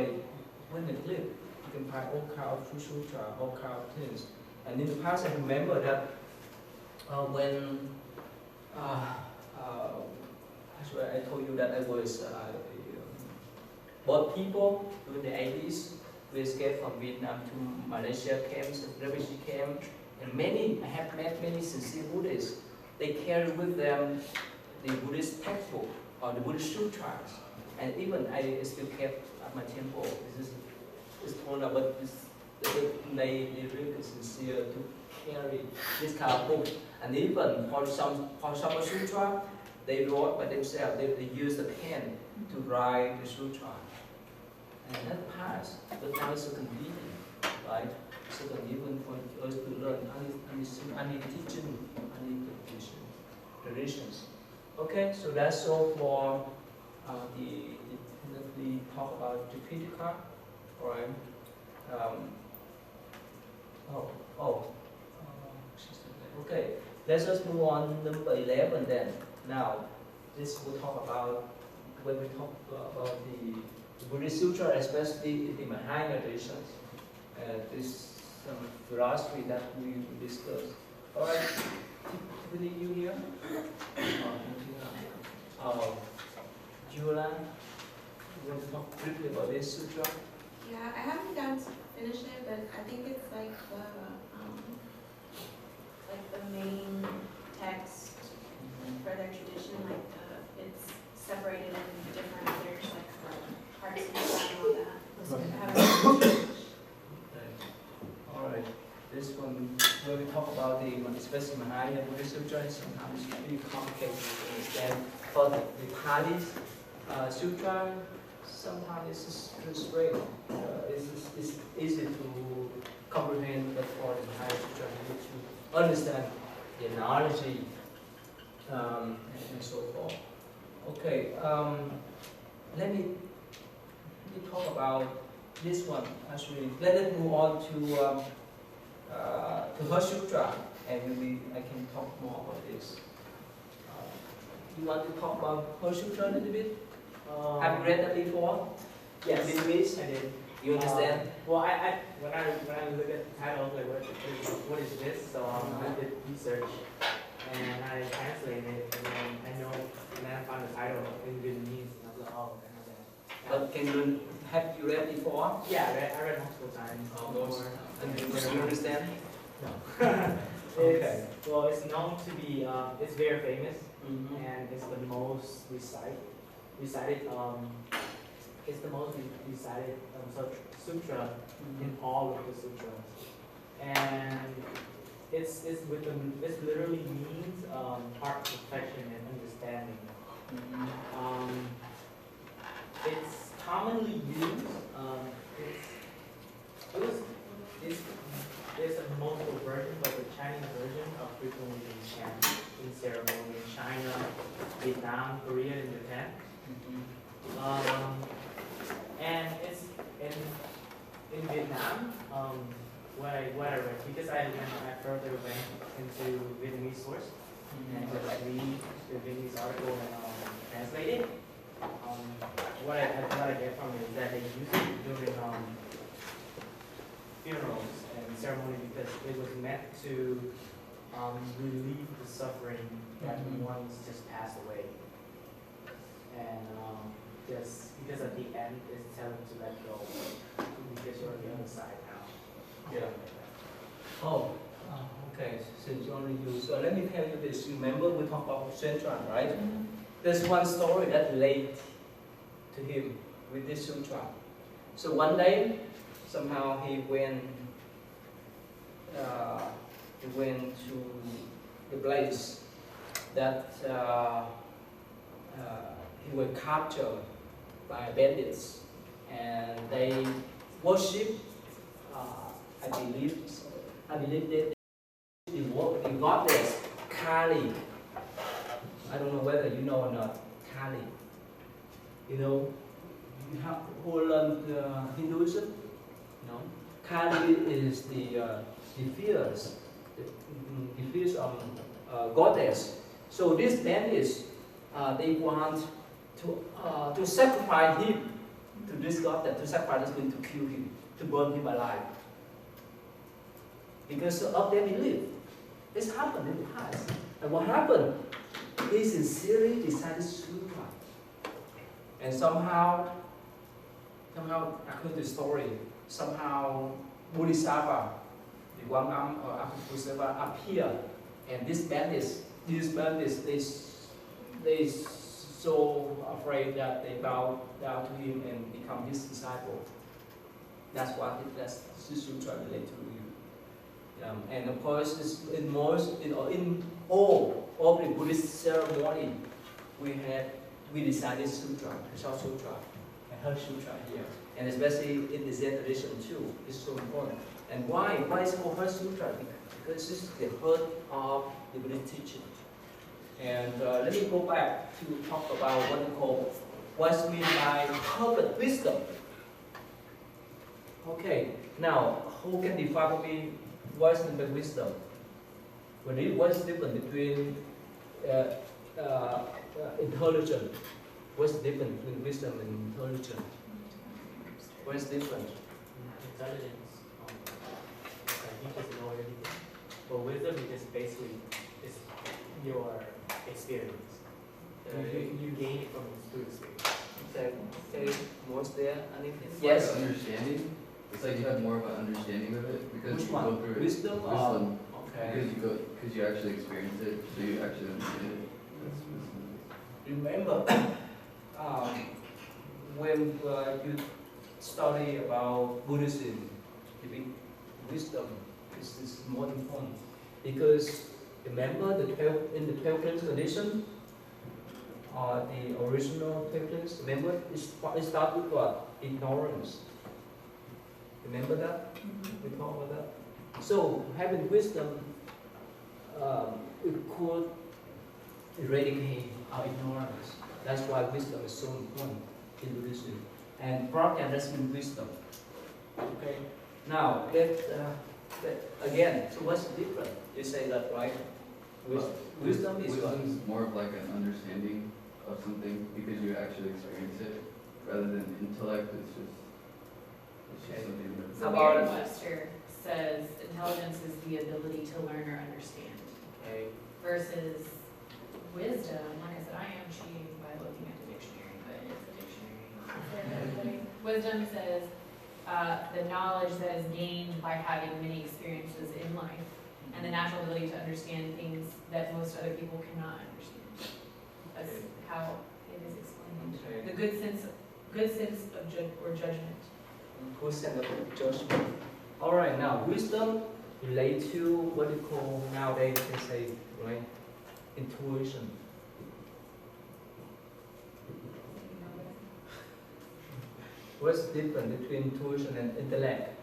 When the clip, you can find all kind of sutra, all kind of things. And in the past, I remember that when actually I told you that I was both people during the 80s. We escaped from Vietnam to Malaysia camps, refugee camp, and I have met many sincere Buddhists. They carry with them the Buddhist textbook or the Buddhist sutras, and even I still kept at my temple. It's torn up, but they really sincere to carry this kind of book. And even for some sutra, they wrote by themselves. They use a pen to write the sutra. And that passed, but now it's so convenient, right? So convenient for us to learn any teaching, any traditions. Okay, so that's all for the talk about the Pitaka, right? Okay, let's just move on to number 11 then. Now, this will talk about when we talk about the Buddhist Sutra, especially the Mahayana traditions. This philosophy that we discussed. All right, Tiffany, you here? Julia, you want to talk briefly about this sutra? Yeah, I haven't gotten to finish it, but I think it's like the main text for their tradition. Like it's separated in different others, like parts of the and all that. I haven't finished. All right. This one, when we talk about the especially Mahayana Buddhist Sutra, sometimes it's really complicated to understand. For the Pali's Sutra, sometimes it's just straight. It's easy to comprehend, but for the Mahayana Sutra, you need to understand the analogy and so forth. Okay, let me talk about this one. Actually, let us move on to her sutra, and I can talk more about this. You want to talk about her sutra a little bit? Have you read that before? Yes. Vietnamese? I did. You understand? Well, when I look at the title, I was like, what is this? So I did research and I translated it, and then I found the title in Vietnamese, and I was like, oh, okay, I know that. But have you read before? Yeah, I read multiple times. And you understand? No. Okay. Well, it's known to be, it's very famous, and it's the most recited. It's the most recited sutra in all of the sutras, and it's literally means heart perfection and understanding. It's commonly used. There's a multiple version, but the Chinese version are frequently used in ceremony in China, Vietnam, Korea, and Japan. And it's in Vietnam, what I read, because I further went into Vietnamese source and just read the Vietnamese article and translate it. What I get from it is that they use it during funerals and ceremony because it was meant to relieve the suffering that one's just passed away. And just because at the end it's telling to let go because you're on the other side now. Yeah. Oh, okay. Since you only use, so let me tell you this. Remember we talked about sutra, right? There's one story that relates to him with this sutra. So one day, somehow he went to the place that he was captured by bandits, and they worship. I believe that the goddess Kali. I don't know whether you know or not. Kali. You know, you have who learned Hinduism. No, Kali is the fierce goddess. So these bandits, they want to sacrifice him to this goddess. To sacrifice means to kill him. to burn him alive. Because of their belief. This happened in the past. And what happened? He sincerely decided sutra. And somehow, according to the story, somehow Bodhisattva, the one arm or Bodhisattva appear, and these bandits, they so afraid that they bow down to him and become his disciple. That's what that's sutra related to you. And of course, in all of the Buddhist ceremony, we decided sutra, Shao Sutra, and Her Sutra here, and especially in the Zen tradition too. It's so important. And why? Why is it called Her Sutra? Because this is the heart of the Buddhist teaching. And let me go back to talk about what's meant by perfect wisdom. Okay, now who can define for me what's meant by wisdom? What's the difference between intelligence? What's the difference between wisdom and intelligence? What's different? Intelligence, you just know everything. But wisdom is just basically your experience. You gain it from experience. Okay, what's there? Anything? Yes. Like understanding. It's like you have more of an understanding of it because Which you one? go through it. Wisdom? Wisdom. Okay. Because you actually experience it, so you actually understand it. That's wisdom. Remember, when you study about Buddhism, the big wisdom is more important because remember in the 12 Prince tradition, the original 12 Prince, remember it started with what? Ignorance. Remember that? We talk about that. So having wisdom, it could eradicate our ignorance. That's why wisdom is so important in Buddhism. And prajna, that's mean wisdom. Okay. Now again. So what's the difference? You say that right? Wisdom is more of like an understanding of something because you actually experience it, rather than intellect. It's just something. So Merriam-Webster says intelligence is the ability to learn or understand. Okay. Versus wisdom, like I said, I am cheating by looking at the dictionary, but it's a dictionary. Wisdom says the knowledge that is gained by having many experiences in life, and the natural ability to understand things that most other people cannot understand. That's how it is explained. Okay. The good sense of judgment. Good sense of judgment. All right. Now wisdom relate to what you call nowadays they say right intuition. What's the difference between intuition and intellect?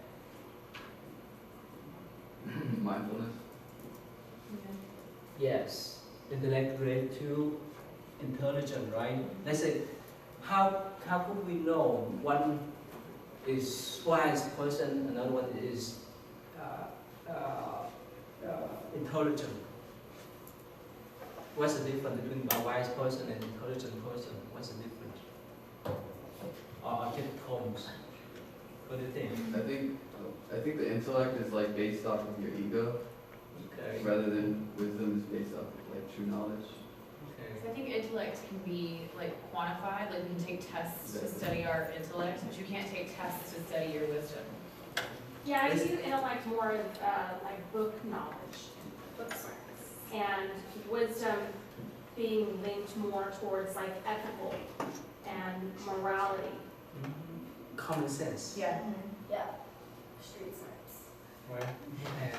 Mindfulness. Yes, intellect related to intelligence, right? Let's say, how could we know one is wise person, another one is intelligent? What's the difference between a wise person and intelligent person? What's the difference? Just terms. What do you think? I think the intellect is like based off of your ego, Okay. rather than wisdom is based off of like true knowledge. Okay. So I think intellect can be like quantified, like we can take tests to study our intellect, but you can't take tests to study your wisdom. Yeah, I view intellect more as like book knowledge, book science, and wisdom being linked more towards like ethical and morality. Common sense. Yeah. Yeah. Street smarts. Right. And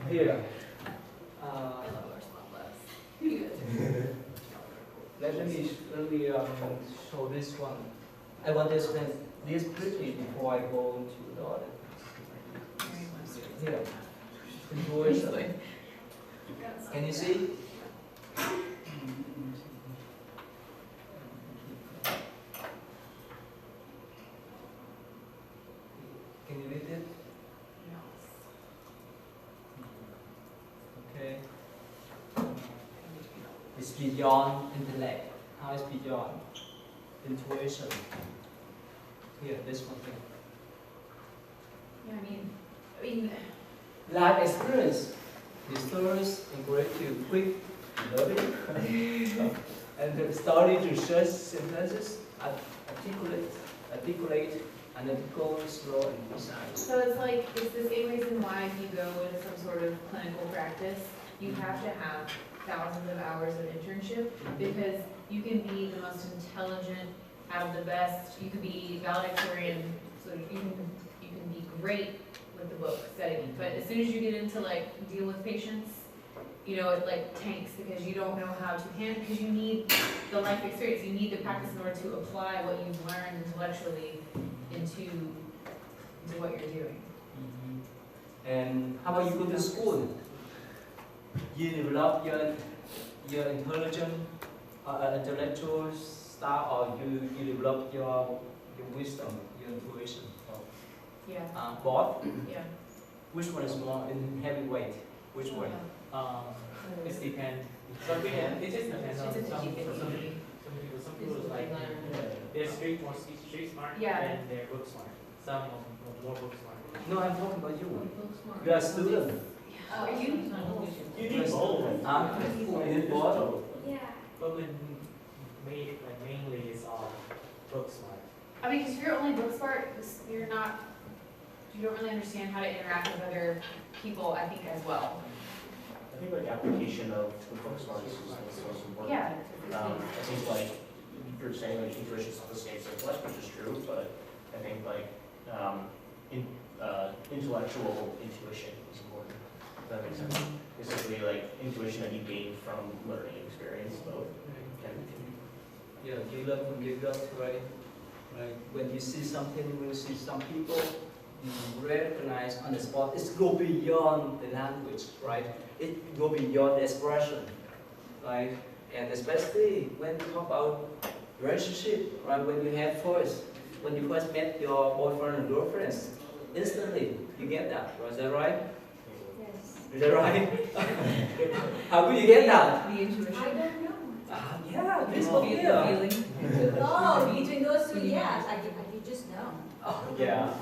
here. I love our small class. You guys. Let me show this one. I want to explain this briefly before I go into the other. Here. Intuition. Can you see? Can you read it? Okay. It's beyond intellect. How is beyond? Intuition. Here, this one thing. I mean, Life experience, histories, encourage you quick learning, and the story to search sentences, articulate, analytical, slow, and precise. so it's the same reason why if you go into some sort of clinical practice, you have to have thousands of hours of internship, because you can be the most intelligent, have the best, you can be valedictorian, so you can be great with the book studying, but as soon as you get into deal with patients, you know, it tanks, because you don't know how to handle, because you need the life experience, you need the practice in order to apply what you've learned intellectually into what you're doing. And how about you go to school? You develop your intelligent, intellectual style, or you develop your wisdom, your intuition. Yeah. Both? Yeah. Which one is more in heavyweight? Which one? It depends. It just depends on some people. Some people like they're street smart, Yeah. and they're book smart. Some are more book smart. No, I'm talking about you. You are a student. You need both. You need both. Yeah. But mainly it's all book smart. I mean, because if you're only book smart, you don't really understand how to interact with other people, I think, as well. I think application of the book smarts is most important. Yeah. I think you're saying intuition escapes intellect, which is true, but I think intellectual intuition is important. Does that make sense? Basically, intuition that you gain from learning experience, both. Yeah, you learn from your gut, right? Right. When you see something, when you see some people, you recognize on the spot. It's go beyond the language, right? It go beyond the expression, right? And especially when you talk about relationship, right? When you first met your boyfriend and girlfriend, instantly you get that. Is that right? Yes. Is that right? How could you get that? The intuition. I don't know. Yeah, this one here. Oh, between those two, yes, I just know. Oh, yeah.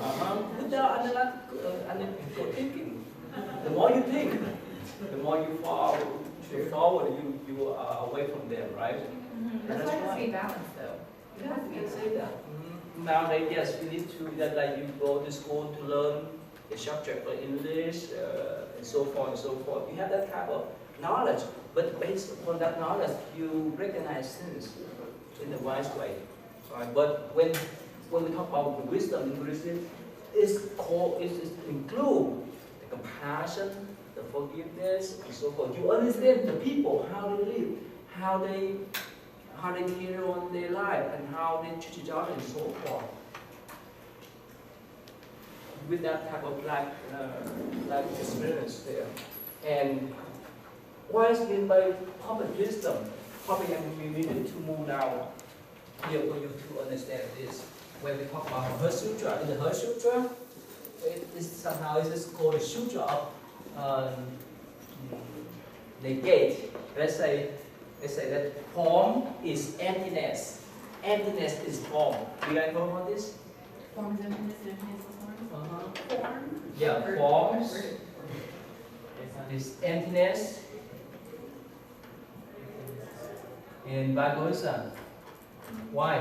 Without analytical thinking. The more you think, the more you fall forward, you are away from them, right? That's why it has to be balanced, though. It has to be You can say that. Nowadays, yes, you need to, you go to school to learn the subject like English, and so forth and so forth. You have that type of knowledge, but based upon that knowledge, you recognize things in the wise way. Right? But when we talk about the wisdom in Buddhism, it's include the compassion, the forgiveness, and so forth. You understand the people, how they live, how they carry on their life, and how they treat each other, and so forth. With that type of life experience there. And what is meant by public wisdom? Probably we need to move now here for you to understand this. When we talk about Her Sutra, in the Her Sutra, it is called the Sutra of negate. Let's say that form is emptiness. Emptiness is form. Do you guys know about this? Form is emptiness, and emptiness is form. Form? Yeah, forms is emptiness. And vice versa. Why?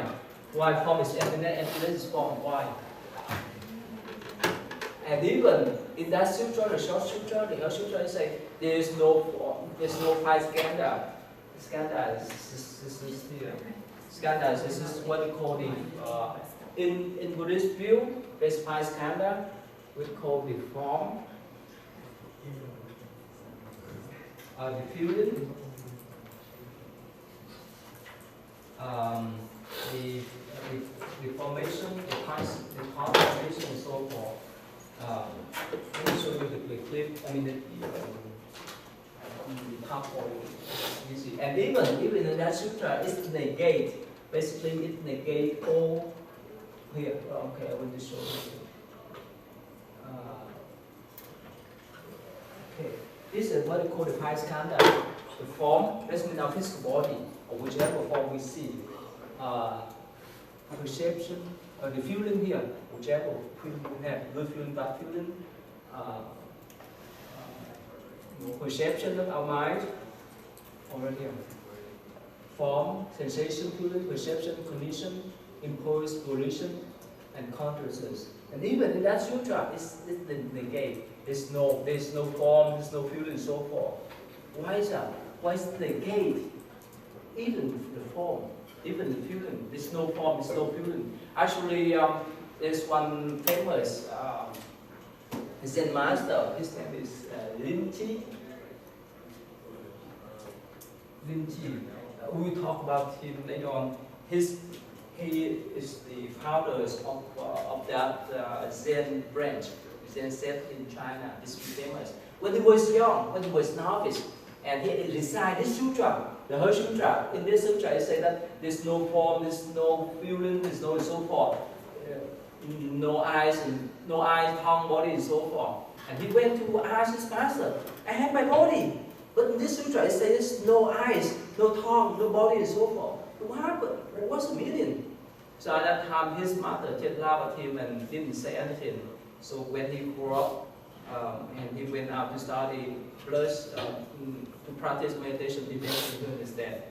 Why form is emptiness, emptiness is form? Why? And even in that sutra, the short sutra, the Her Sutra, it says there is no form, there's no five skandha. Skandha is here. Skandha, this is what we call the in Buddhist view, there's five skandha, we call the form, the feeling, the formation, the transformation, and so forth. Let me show you the clip. I mean the PowerPoint. You see, and even in that sutra, it's negate. Basically, it negate all. Here, okay, I want to show you. Okay, this is what we call the Paiskanda. The form, that's mean our physical body, or whichever form we see. Perception, the feeling here, whichever feeling you have, good feeling, bad feeling, perception of our mind, over here. Form, sensation, feeling, perception, condition, impulse, volition, and consciousness. And even in that sutra, it's the gate. There's no form, there's no feeling, and so forth. Why is that? Why is the gate? Even the form, even the feeling. There's no form, there's no feeling. Actually, there's one famous Zen master. His name is Thich. We will talk about him later on. He is the founder of that Zen branch, Zen sect in China. It's famous. When he was young, when he was novice, and he recited this sutra, the whole sutra. In this sutra, it says that there's no form, there's no feeling, there's no so forth, no eyes, tongue, body, and so forth. And he went to ask his master, I have my body. But in this sutra, it says no eyes, no tongue, no body, and so forth. What happened? What's the meaning? So at that time, his mother just laughed at him and didn't say anything. So when he grew up, and he went out to study, plus to practice meditation, he began to understand.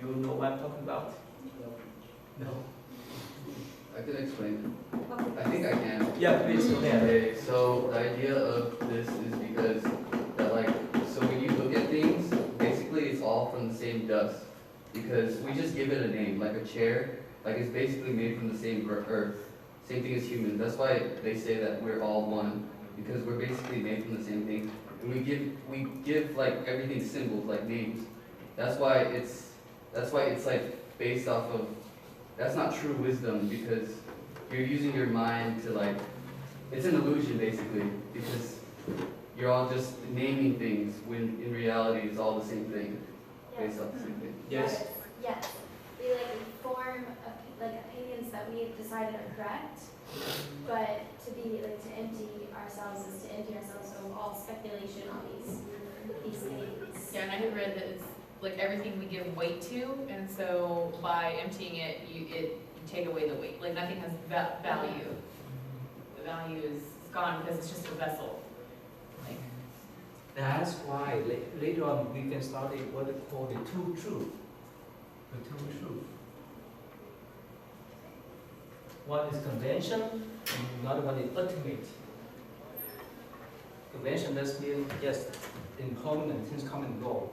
You know what I'm talking about? No. I can explain. I think I can. Yeah, please go ahead. Okay, so the idea of this is because that so when you look at things, basically it's all from the same dust. Because we just give it a name, like a chair, like it's basically made from the same earth. Same thing as humans. That's why they say that we're all one, because we're basically made from the same thing. And we give like everything symbols, like names. That's why it's like based off of. That's not true wisdom, because you're using your mind to it's an illusion basically, because you're all just naming things when in reality it's all the same thing, based off the same thing. Yes. Yes. We form opinions that we have decided are correct, but to empty ourselves is to empty ourselves of all speculation on these things. Yeah, and I had read that it's everything we give weight to, and so by emptying it, you take away the weight. Nothing has value. The value is gone because it's just a vessel. That's why later on we can study what they call the two truth. The two truth. One is convention, and another one is ultimate. Convention does mean just impermanent, things come and go.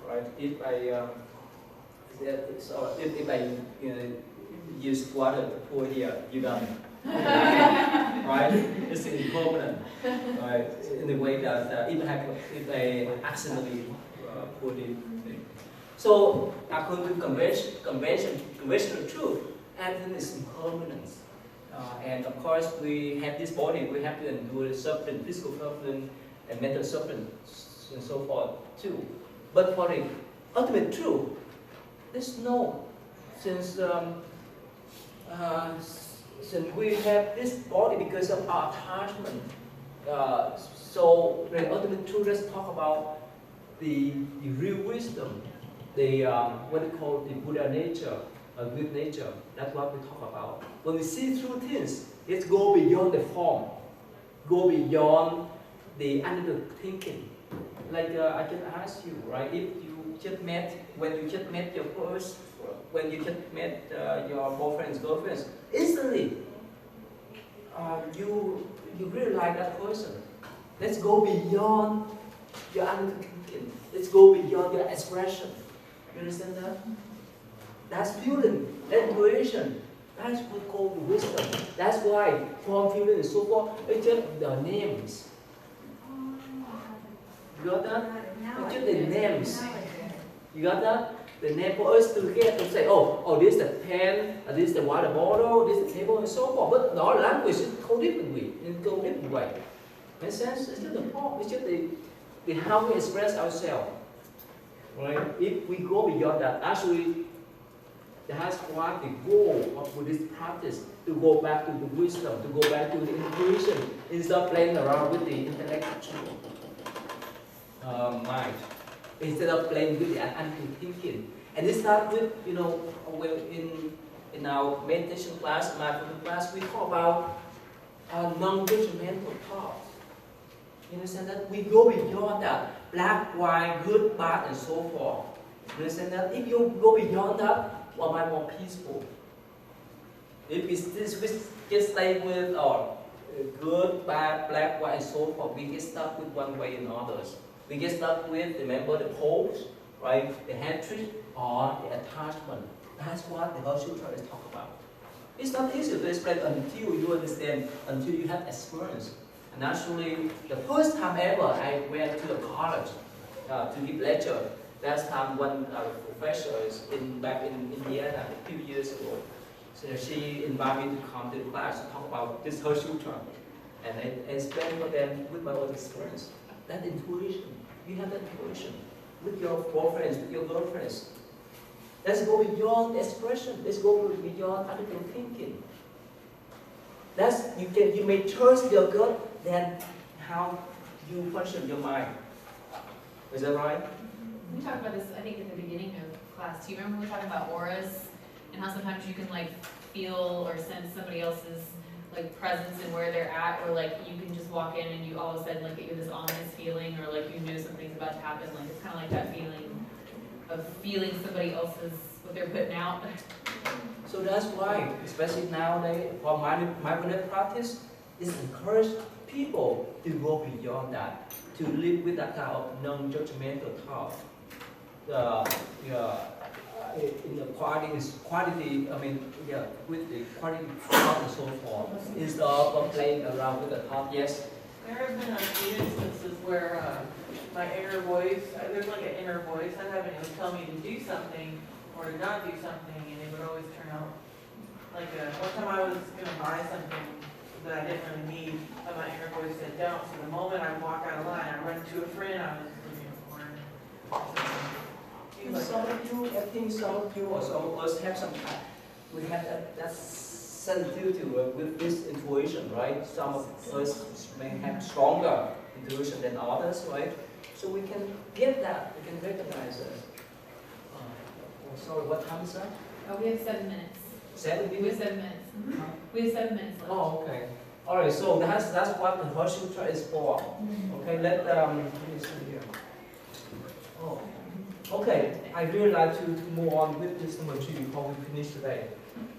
Right? If I use water to pour here, you got it. Right? It's impermanent. Right? In the way that if I accidentally put it. So according to conventional truth, everything is impermanent. And of course, we have this body. We have to endure suffering, physical suffering, and mental suffering, and so forth too. But for the ultimate truth, there's no, since we have this body because of our attachment. So the ultimate truth, let's talk about the real wisdom, the what we call the Buddha nature, good nature. That's what we talk about. When we see through things, it go beyond the form, go beyond the analytical thinking. I can ask you, right? If you just met, when you just met your first, when you just met your boyfriends, girlfriends, instantly, you really like that person. Let's go beyond your analytical thinking. Let's go beyond your expression. You understand that? That's feeling, that's intuition. That's what we call wisdom. That's why form, feeling, and so forth, it's just the names. You got that? It's just the names. You got that? The name for us to get to say, oh, this is the pen, this is the water bottle, this is the table, and so forth. But our language is totally different way. Makes sense? It's just the form. It's just the how we express ourselves. Right? If we go beyond that, actually, that's why the goal of Buddhist practice, to go back to the wisdom, to go back to the intuition, instead of playing around with the intellectual mind, instead of playing with the analytical thinking. And this starts with, in our meditation class, mindfulness class, we talk about non-judgmental thoughts. You understand that? We go beyond that. Black, white, good, bad, and so forth. You understand that? If you go beyond that, what am I more peaceful? If we just stay with good, bad, black, white, and so forth, we get stuck with one way and others. We get stuck with, remember, the poles, right? The hatred or the attachment. That's what the Hershey Sutra is talking about. It's not easy to explain until you understand, until you have experience. And actually, the first time ever I went to the college to give lecture, last time one professor is back in Indiana a few years ago. So she invited me to come to the class to talk about this Hershey Sutra. And I explained for them with my own experience. That intuition, you have that intuition with your boyfriends, with your girlfriends. Let's go beyond expression. Let's go beyond critical thinking. You may trust your gut, then how you function your mind. Is that right? We talked about this, I think, at the beginning of class. Do you remember we were talking about auras and how sometimes you can feel or sense somebody else's presence and where they're at, or you can just walk in and you all of a sudden get this ominous feeling, or you know something's about to happen. It's kind of like that feeling of feeling somebody else's, what they're putting out. So that's why, especially nowadays, for mindfulness practice, is encourage people to go beyond that, to live with that kind of non-judgmental thought. In the quality, with the quality thought and so forth, instead of playing around with the thought. Yes. There have been a few instances where my inner voice, there's an inner voice I have, and it would tell me to do something or to not do something, and it would always turn out one time I was going to buy something that I didn't really need, but my inner voice said don't. So the moment I walk out of line, I run to a friend, I was looking for Some of you, I think some of you or some of us have we have that sensitivity with this intuition, right? Some of us may have stronger intuition than others, right? So we can get that, we can recognize it. Sorry, what time is that? We have 7 minutes. 7 minutes? We have 7 minutes. Mm-hmm. We have 7 minutes left. Oh, okay. All right, so that's what the Hershey Sutra is for. Okay, let me see here. Oh, okay. I really like to move on with this number 2 before we finish today.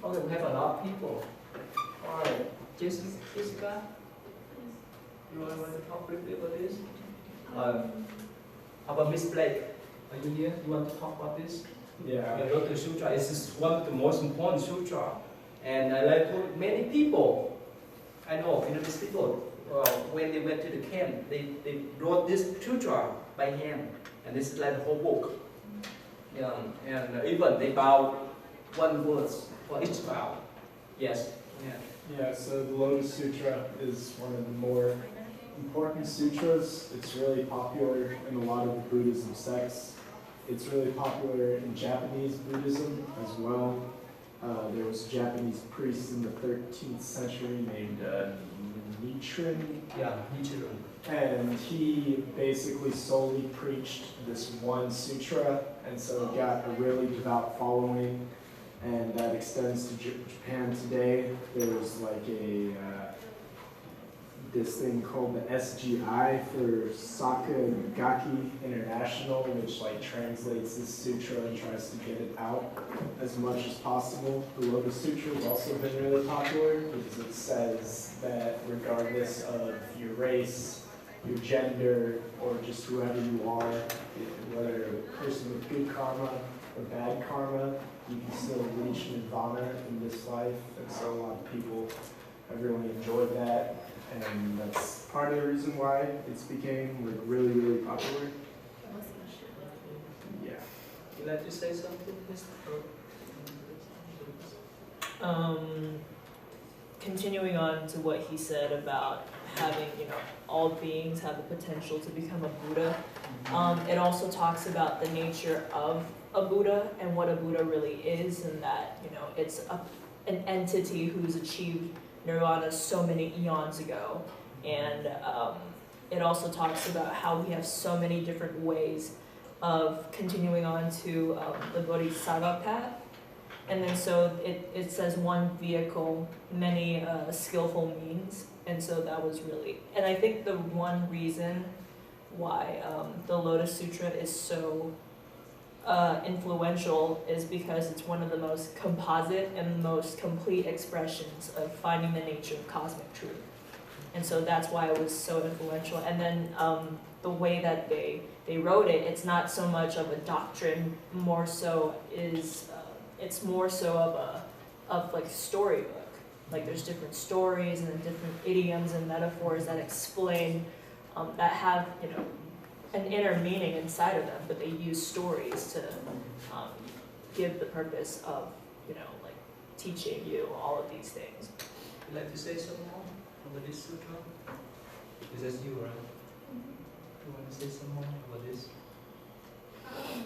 Okay, we have a lot of people. All right, Jessica, you want to talk briefly about this? How about Miss Blake? Are you here? You want to talk about this? Yeah. The Lotus Sutra is one of the most important sutra, and I like to many people. I know, Vietnamese people, when they went to the camp, they wrote this sutra by hand, and this is like the whole book. And even they bow one word for each bow. Yes. Yeah. So the Lotus Sutra is one of the more important sutras. It's really popular in a lot of the Buddhism sects. It's really popular in Japanese Buddhism as well. There was a Japanese priest in the 13th century named Nichiren. Yeah, Nichiren. And he basically solely preached this one sutra, and so it got a really devout following, and that extends to Japan today. There's this thing called the SGI for Sakagaki International, which translates this sutra and tries to get it out as much as possible. The Lotus Sutra has also been really popular because it says that regardless of your race, your gender, or just whoever you are, whether you're a person with good karma or bad karma, you can still reach nirvana in this life. And so a lot of people have really enjoyed that. And that's part of the reason why it's became really, really popular. Yeah. Would you like to say something, Mr.? Continuing on to what he said about having, all beings have the potential to become a Buddha. It also talks about the nature of a Buddha and what a Buddha really is, and that, it's an entity who's achieved nirvana so many eons ago. And it also talks about how we have so many different ways of continuing on to the Bodhisattva path. And then so it says one vehicle, many skillful means. And so that was really, and I think the one reason why the Lotus Sutra is so influential is because it's one of the most composite and most complete expressions of finding the nature of cosmic truth. And so that's why it was so influential. And then the way that they wrote it, it's not so much of a doctrine, more so is, it's more so of like a storybook. Like there's different stories and then different idioms and metaphors that explain, that have, you know, an inner meaning inside of them, but they use stories to give the purpose of, you know, like teaching you all of these things. Would you like to say some more about this sutra? This is you, right? You want to say some more about this?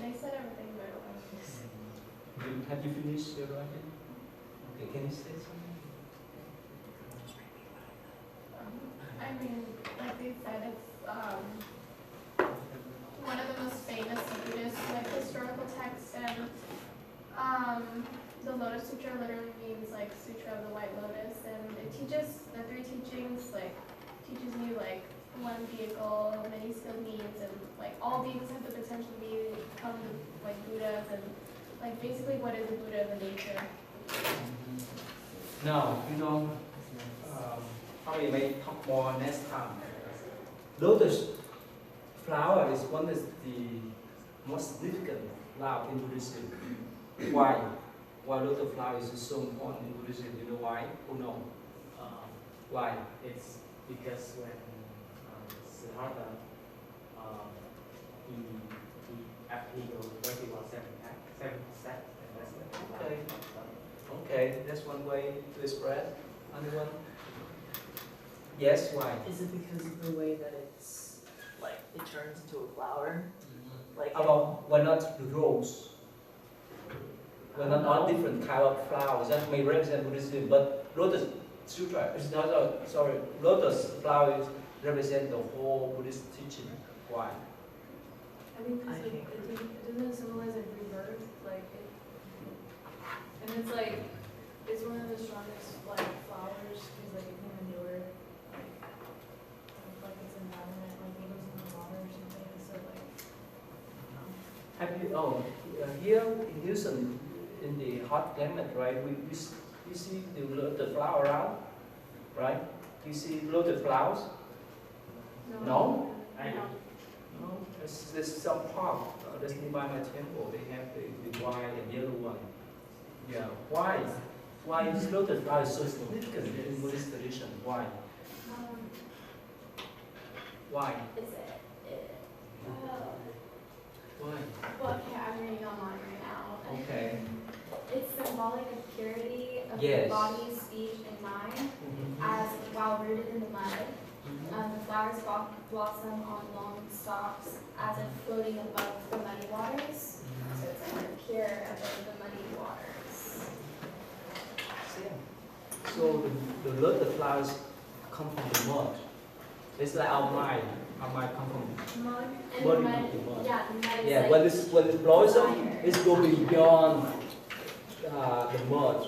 They said everything very well. Have you finished your writing? Okay, can you say something? I mean, like they said, it's one of the most famous Buddhist like historical texts, and the Lotus Sutra literally means like Sutra of the White Lotus, and it teaches the three teachings, like teaches you like one vehicle, many skilled means, and like all beings have the potential to become like Buddhas, and like basically what is a Buddha, the nature. Now, you know, probably may talk more next time. Lotus flower is one of the most significant flower in Buddhism. Why? Why lotus flower is so important in Buddhism? You know why? Who know? Why? It's because when Siddhartha, after he goes, first he was 7 steps, and that's it. Okay. Okay, that's one way to express. Anyone? Yes, why? Is it because of the way that it's, like, it turns into a flower? Like About why not the rose? Why not all different kind of flowers that may represent Buddhism, but Lotus Sutra is not Lotus flowers represent the whole Buddhist teaching. Why? I think because it doesn't symbolize a rebirth, like it, and it's like it's one of the strongest like flowers because like it can endure like its environment, like it goes in the water or something. So like, Have you here in Houston in the hot climate, right? We see the flower around, right? You see lotus flowers? No? No, there's some park that's nearby my temple. They have the white and yellow one. Yeah. Why? Why is lotus flower so significant in Buddhist tradition? Why? Why? Why? Well, okay, I'm reading online right now. And Okay. it's symbolic of purity of Yes. the body, speech, and mind, as while rooted in the mud. The flowers blossom on long stalks as if floating above the muddy waters. So it's like pure above the muddy waters. So the lotus flowers come from the mud. It's like our mind. Our mind come from Mud and body mud. of the mud. Yeah, the mud is Yeah, like when it blossom, it's going beyond the mud.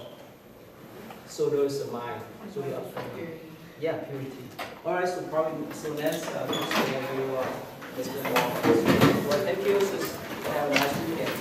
So there's a mind. So we are from purity. Yeah, purity. All right. So probably next we'll explain more. Well, thank you. Have a nice weekend.